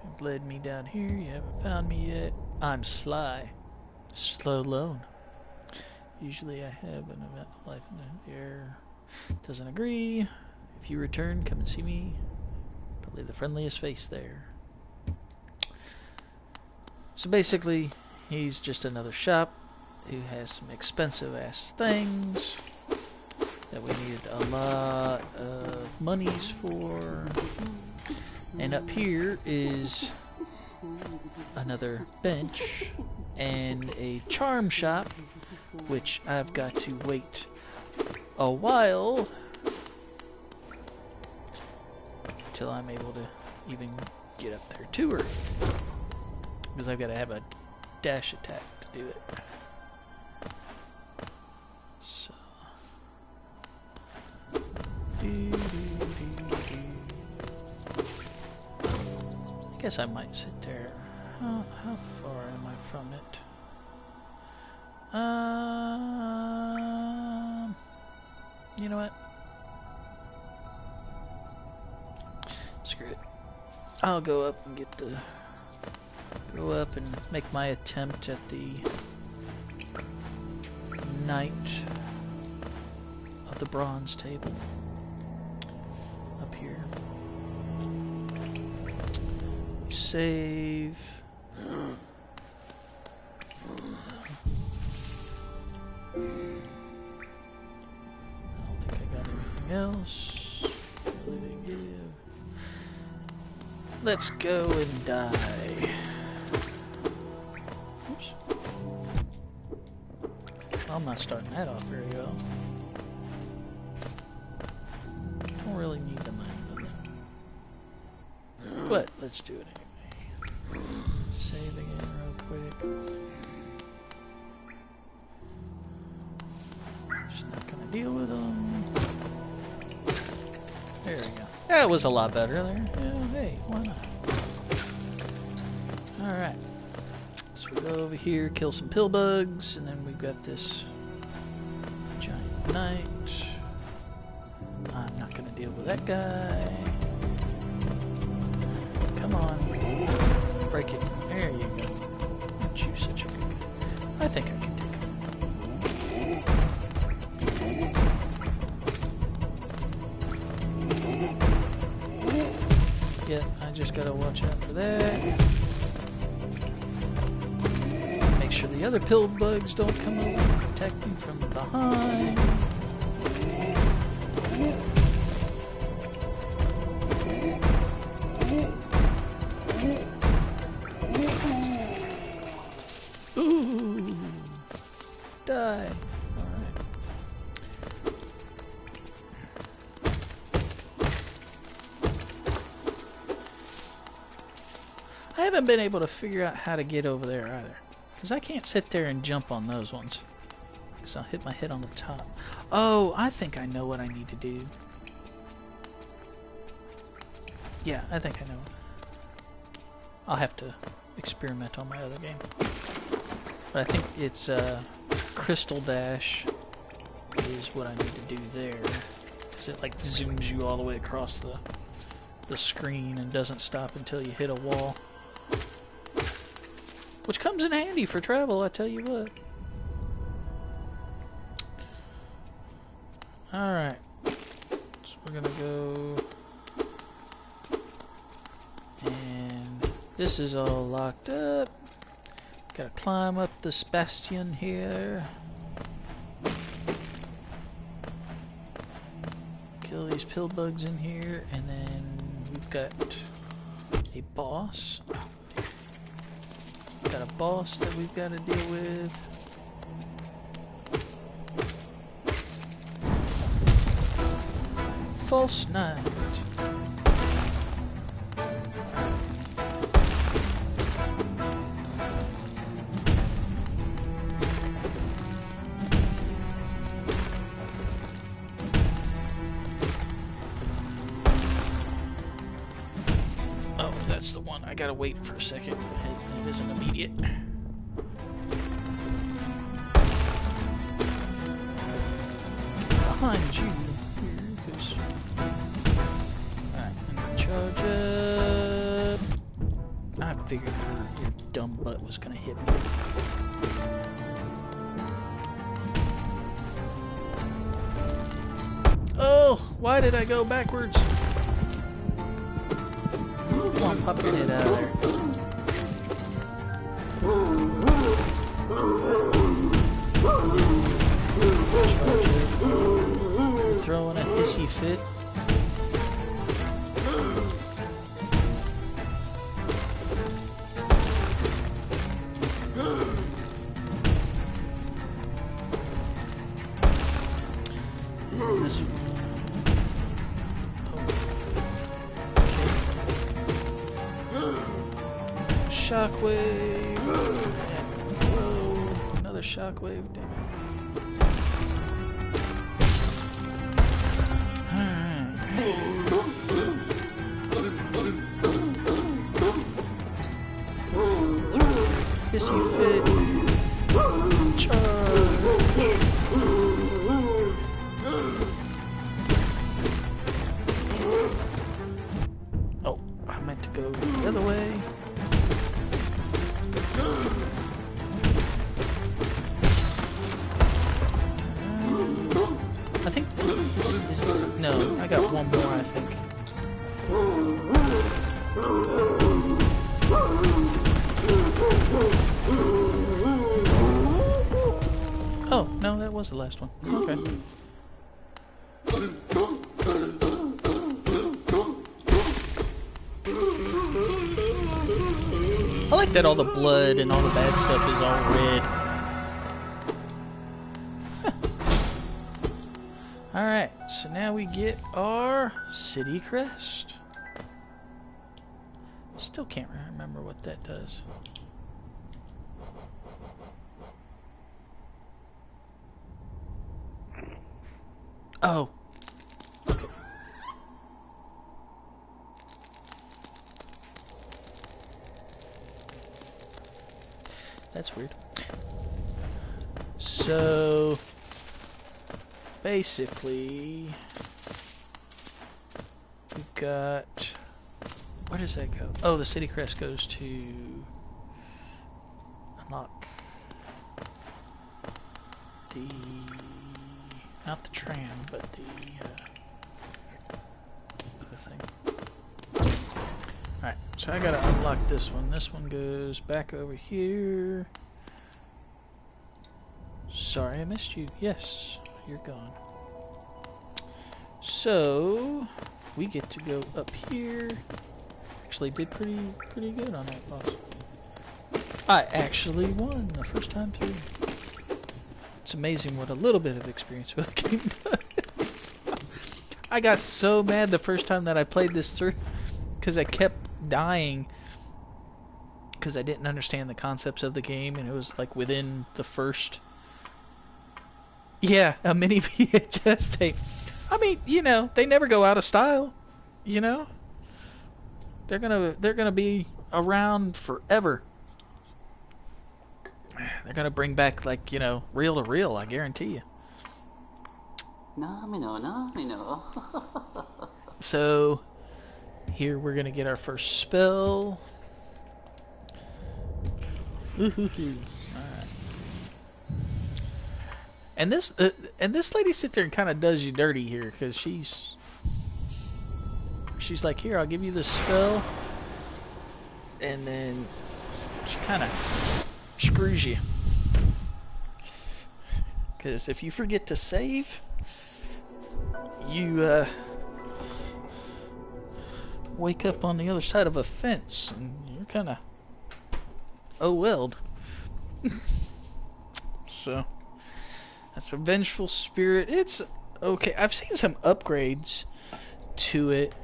have led me down here? You haven't found me yet. I'm sly. Slow lone. Usually I have an event life in the air. Doesn't agree. If you return, come and see me. Probably the friendliest face there. So basically, he's just another shop who has some expensive ass things that we needed a lot of monies for. And up here is another bench and a charm shop, which I've got to wait a while till I'm able to even get up there to her, because I've got to have a dash attack to do it. So I guess I might sit there. How far am I from it? You know what? Screw it. I'll go up and get the... Go up and make my attempt at the Knight of the Bronze Table. Up here. Save. I don't think I got anything else. Really to give. Let's go and die. Oops. Well, I'm not starting that off very well. Don't really need the money for that. But let's do it anyway. Save again real quick. Just not gonna deal with them. There we go. That was a lot better there. Yeah, hey, why not? Alright. So we go over here, kill some pill bugs, and then we've got this giant knight. I'm not gonna deal with that guy. Come on. Break it. There you go. Aren't you such a good guy? I think I can take it. Yeah, I just gotta watch out for that. Make sure the other pill bugs don't come over and protect me from behind. Ooh! Die! Alright. I haven't been able to figure out how to get over there either. Because I can't sit there and jump on those ones. Because I'll hit my head on the top. Oh, I think I know what I need to do. Yeah, I think I know. I'll have to experiment on my other game. But I think it's Crystal Dash is what I need to do there. Because it like zooms you all the way across the screen and doesn't stop until you hit a wall. Which comes in handy for travel, I tell you what. Alright. So we're gonna go... And this is all locked up. Gotta climb up this bastion here. Kill these pill bugs in here, and then we've got a boss. Got a boss that we've got to deal with. False Knight. Oh, that's the one. I gotta wait for a second. It isn't immediate. Behind you here, because... Alright, I'm gonna charge up. I figured your dumb butt was gonna hit me. Oh, why did I go backwards? Come on, pop your head out of there. You're throwing a hissy fit. This shockwave. Whoa, another shockwave. Damn it. Hissy fit. Charge. Oh, I meant to go the other way. I think this is... No, I got one more, I think. Oh, no, that was the last one. Okay. I like that all the blood and all the bad stuff is all red. Alright, so now we get our city crest. Still can't remember what that does. Oh. Okay. That's weird. So... basically, we've got... Where does that go? Oh, the city crest goes to... unlock... the... not the tram, but the... other thing. Alright, so I gotta unlock this one. This one goes back over here. Sorry I missed you. Yes. You're gone. So we get to go up here. Actually did pretty good on that boss. I actually won the first time too. It's amazing what a little bit of experience with the game does. I got so mad the first time that I played this through because I kept dying because I didn't understand the concepts of the game, and it was like within the first. Yeah, a mini VHS tape. I mean, you know, they never go out of style. You know, they're gonna be around forever. They're gonna bring back, like, you know, reel to reel. I guarantee you. No. So here we're gonna get our first spell. Ooh-hoo-hoo. Alright. And this lady sits there and kind of does you dirty here, because she's like, here, I'll give you this spell, and then she kind of screws you, because if you forget to save, you wake up on the other side of a fence, and you're kind of oh-welled. So that's a vengeful spirit. It's okay. I've seen some upgrades to it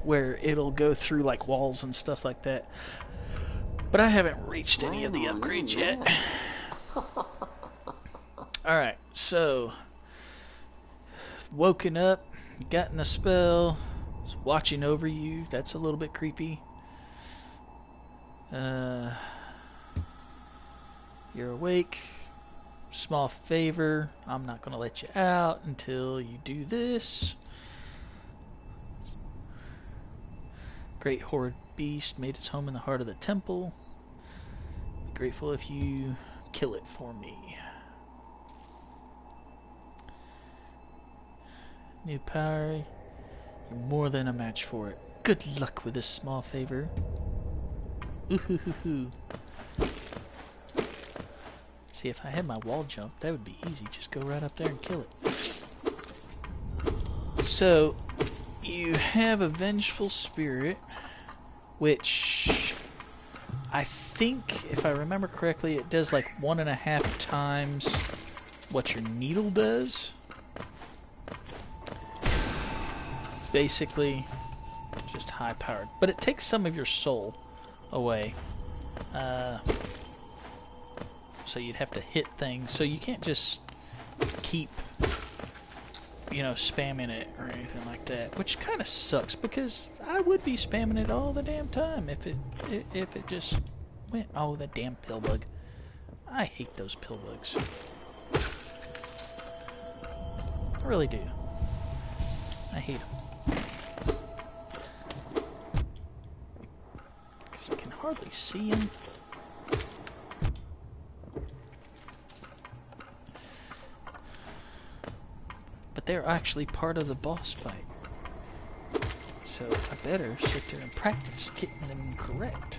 where it'll go through like walls and stuff like that, but I haven't reached any of the upgrades yet. Alright, so woken up, gotten a spell, it's watching over you. That's a little bit creepy. You're awake. Small favor. I'm not going to let you out until you do this. Great horrid beast made its home in the heart of the temple. Be grateful if you kill it for me. New power. You're more than a match for it. Good luck with this small favor. Ooh-hoo-hoo-hoo. See, if I had my wall jump, that would be easy. Just go right up there and kill it. So, you have a vengeful spirit, which I think, if I remember correctly, it does like 1.5 times what your needle does. Basically, just high powered. But it takes some of your soul away. So you'd have to hit things. So you can't just keep, you know, spamming it or anything like that. Which kind of sucks, because I would be spamming it all the damn time if it just went. Oh, that damn pill bug. I hate those pill bugs. I really do. I hate them. Because I can hardly see them. But they're actually part of the boss fight. So I better sit there and practice getting them correct.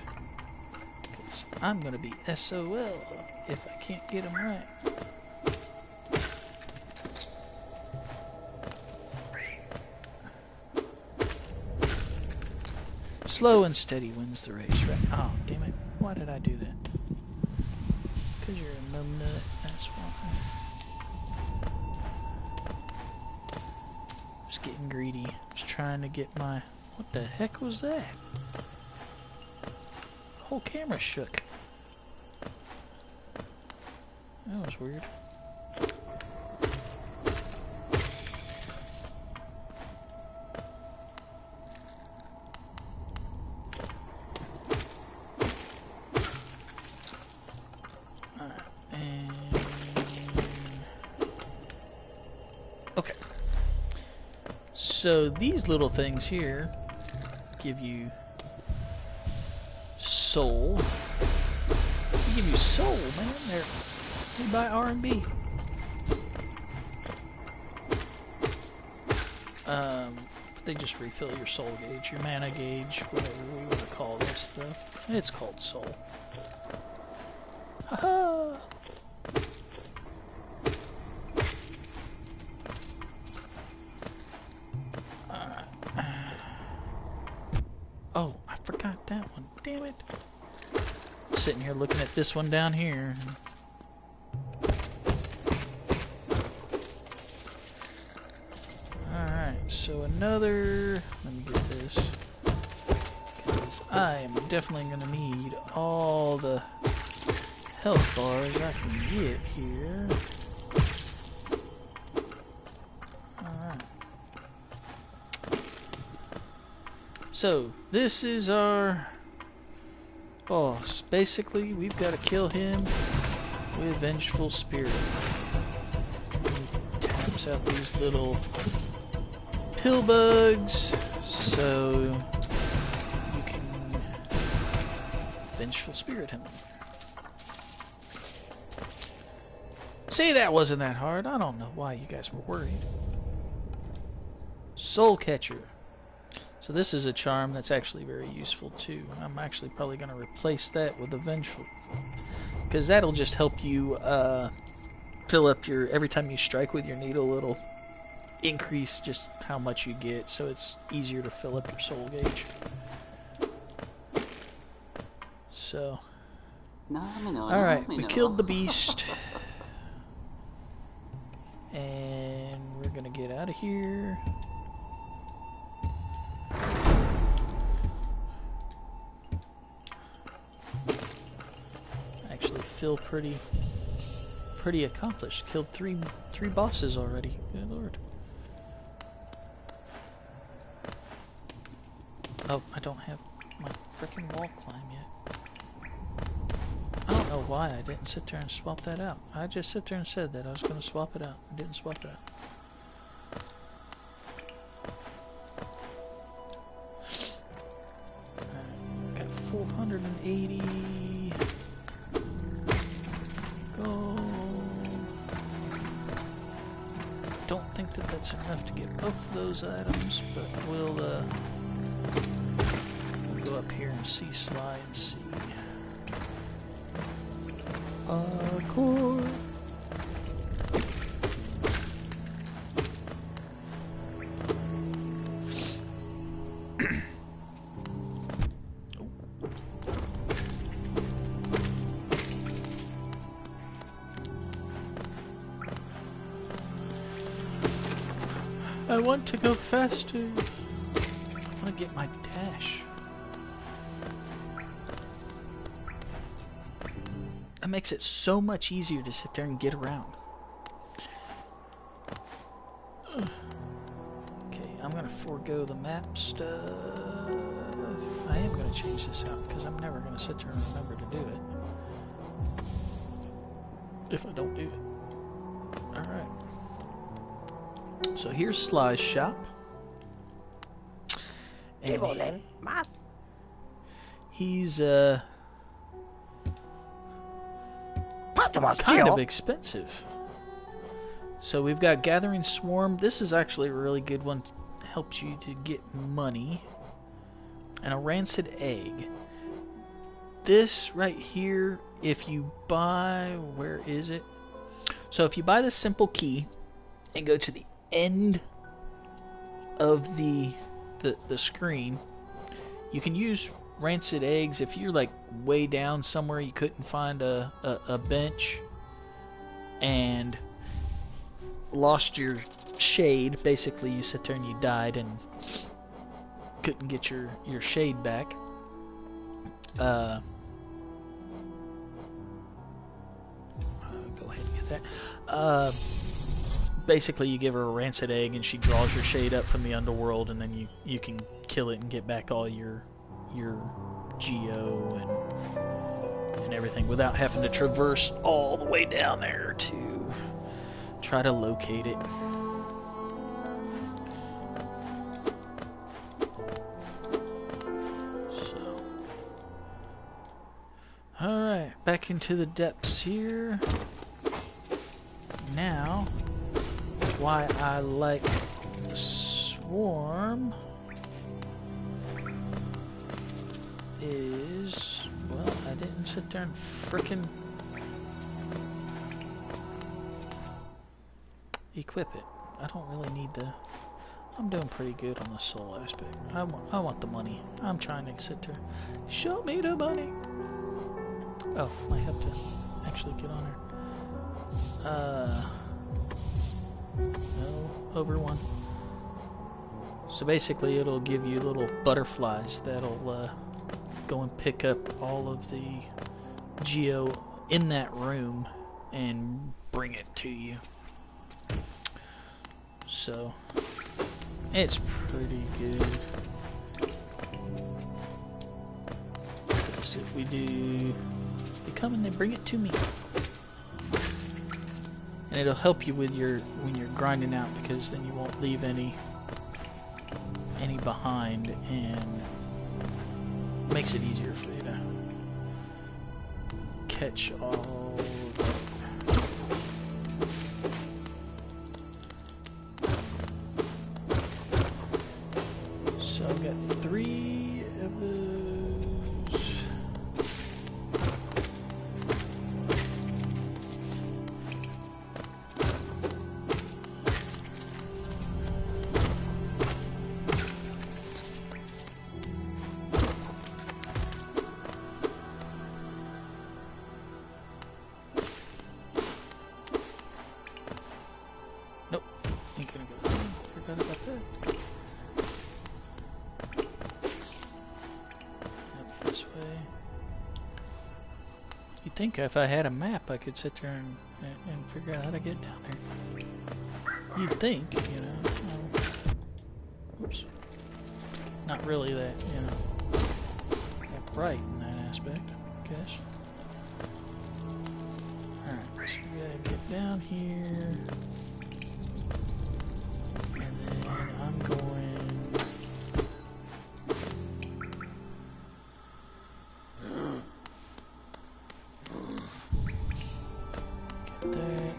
Because I'm going to be SOL if I can't get them right. Slow and steady wins the race, right? Oh, damn it. Why did I do that? Because you're a numbnut, that's why. Just getting greedy. Just trying to get my... What the heck was that? The whole camera shook. That was weird. Okay. So these little things here give you soul. They give you soul, man. They buy R&B. But they just refill your soul gauge, your mana gauge, whatever we want to call this stuff. It's called soul. Haha! Oh, I forgot that one. Damn it. Sitting here looking at this one down here. Alright, so another... Let me get this. Because I am definitely going to need all the health bars I can get here. Alright. So, this is our boss. Basically, we've got to kill him with Vengeful Spirit. He taps out these little pill bugs, so you can Vengeful Spirit him. See, that wasn't that hard. I don't know why you guys were worried. Soul Catcher. So this is a charm that's actually very useful too. I'm actually probably going to replace that with a Vengeful, because that'll just help you fill up your, every time you strike with your needle, it'll increase just how much you get, so it's easier to fill up your soul gauge. So, alright, we killed the beast. And we're gonna get out of here. Actually feel pretty accomplished. Killed three bosses already. Good lord. Oh, I don't have my frickin' wall climb yet. I don't know why I didn't sit there and swap that out. I just sit there and said that I was going to swap it out. I didn't swap it out. Alright, got 480 gold. Don't think that that's enough to get both of those items, but we'll go up here and see Sly and see. Core. I want to go faster. I want to get my dash. That makes it so much easier to sit there and get around. Okay, I'm gonna forego the map stuff. I am gonna change this out because I'm never gonna sit there and remember to do it if I don't do it. Alright. So here's Sly's shop. And he's kind of expensive. So we've got Gathering Swarm. This is actually a really good one. Helps you to get money. And a Rancid Egg. This right here, if you buy, where is it? So if you buy the simple key and go to the end of the screen, you can use Rancid Eggs if you're like way down somewhere you couldn't find a bench and lost your shade. Basically you sit there and you died and couldn't get your shade back. Go ahead and get that. Basically you give her a Rancid Egg and she draws your shade up from the underworld, and then you can kill it and get back all your geo and everything without having to traverse all the way down there to try to locate it. So, alright, back into the depths here. Now, why I like Swarm is, well, I didn't sit there and frickin' equip it. I don't really need the... I'm doing pretty good on the soul aspect. I want the money. I'm trying to sit there. Show me the money! Oh, I have to actually get on her. No, over one. So basically it'll give you little butterflies that'll go and pick up all of the geo in that room and bring it to you. So it's pretty good. Because if we do, they come and they bring it to me. And it'll help you with your when you're grinding out, because then you won't leave any behind, and makes it easier for you to catch all of that. So I've got 3 of those. Nope, ain't gonna go. Forgot about that. Yep, this way. You'd think if I had a map I could sit there and figure out how to get down there. You'd think, you know. Oops. Not really that, you know, that bright in that aspect, I guess. Alright, so we gotta get down here. And then I'm going... Get that.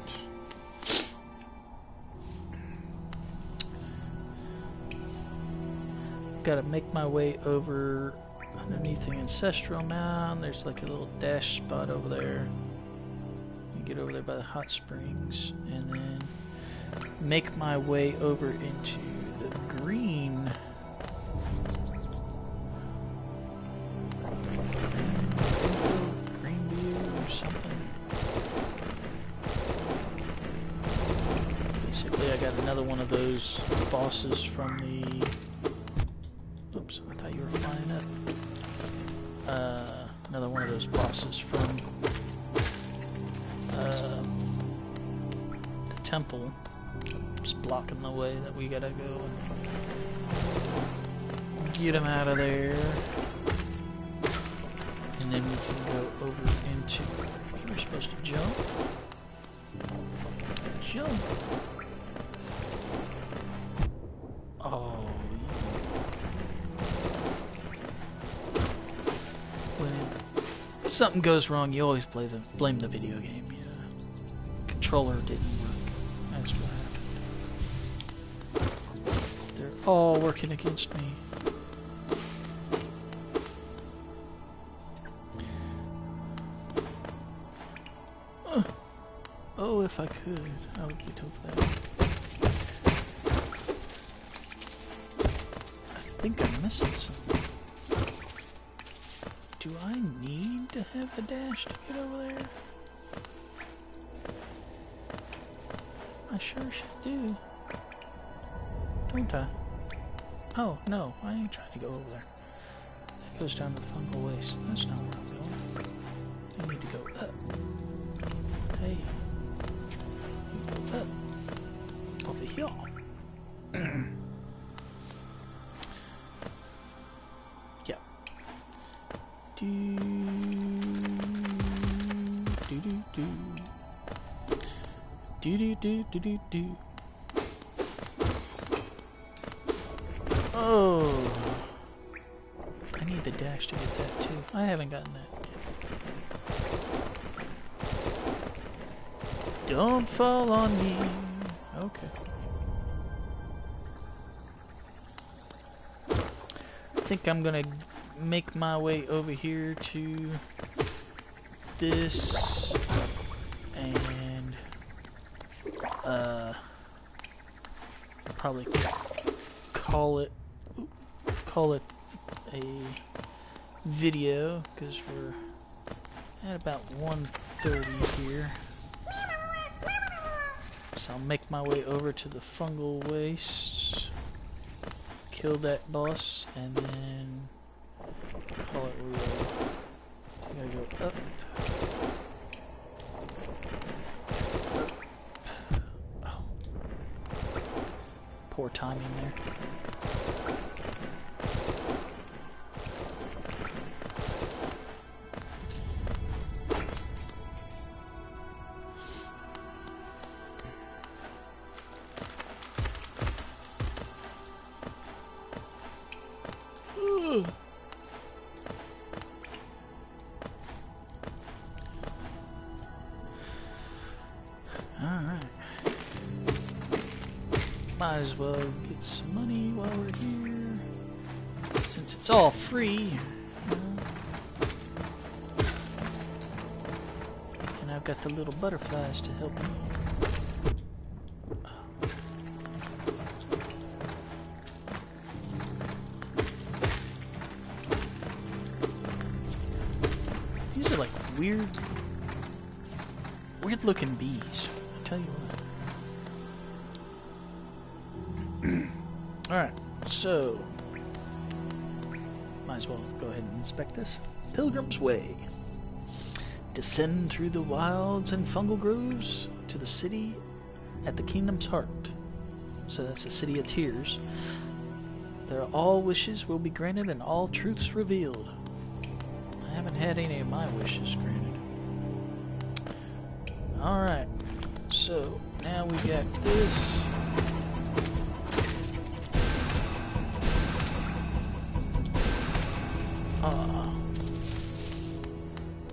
Gotta make my way over underneath the ancestral mound. There's like a little dash spot over there. You get over there by the hot springs, and then make my way over into the green. Green view or something. Basically, I got another one of those bosses from the... Oops, I thought you were flying up. Another one of those bosses from the temple. Just blocking the way that we gotta go and get him out of there. And then we can go over into... You're supposed to jump. Jump! Oh, when something goes wrong, you always blame the video game. Yeah, controller didn't work. That's what happened. They're all working against me. Oh, if I could, I would get over that. I think I'm missing something. Do I need to have a dash to get over there? I sure should do. Don't I? Oh, no, I ain't trying to go over there. That goes down the fungal waste. That's not where I'm going. I need to go up. Hey. You go up. Over here. Yeah. Do do do do do do do do do do. Oh, I need the dash to get that too. I haven't gotten that yet. Don't fall on me. Okay. I think I'm gonna make my way over here to this and probably call it a video, because we're at about 1:30 here. So I'll make my way over to the fungal wastes, kill that boss, and then call it real. timing there. Alright. Might as well get some money while we're here. Since it's all free. And I've got the little butterflies to help me. These are like weird looking bees. I tell you what. Alright, so might as well go ahead and inspect this. Pilgrim's Way. Descend through the wilds and fungal groves to the city at the kingdom's heart. So that's the City of Tears. There all wishes will be granted and all truths revealed. I haven't had any of my wishes granted. Alright, so now we got this.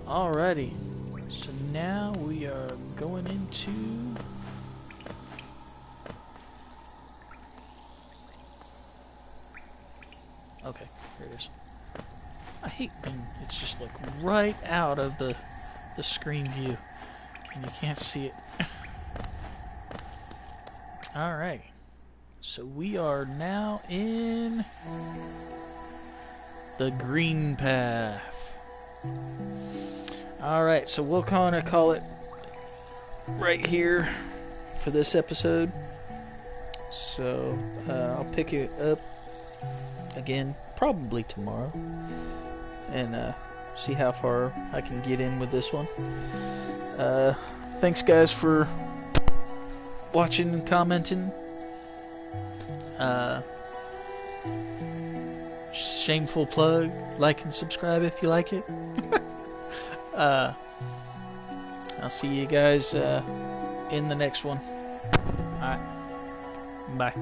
Alrighty, so now we are going into okay, here it is. I hate when it's just like right out of the screen view and you can't see it. Alright, so we are now in the green path. Alright, so we'll kind of call it right here for this episode. So I'll pick it up again probably tomorrow and see how far I can get in with this one. Thanks guys for watching and commenting. Shameful plug, like and subscribe if you like it. I'll see you guys in the next one. Alright, bye.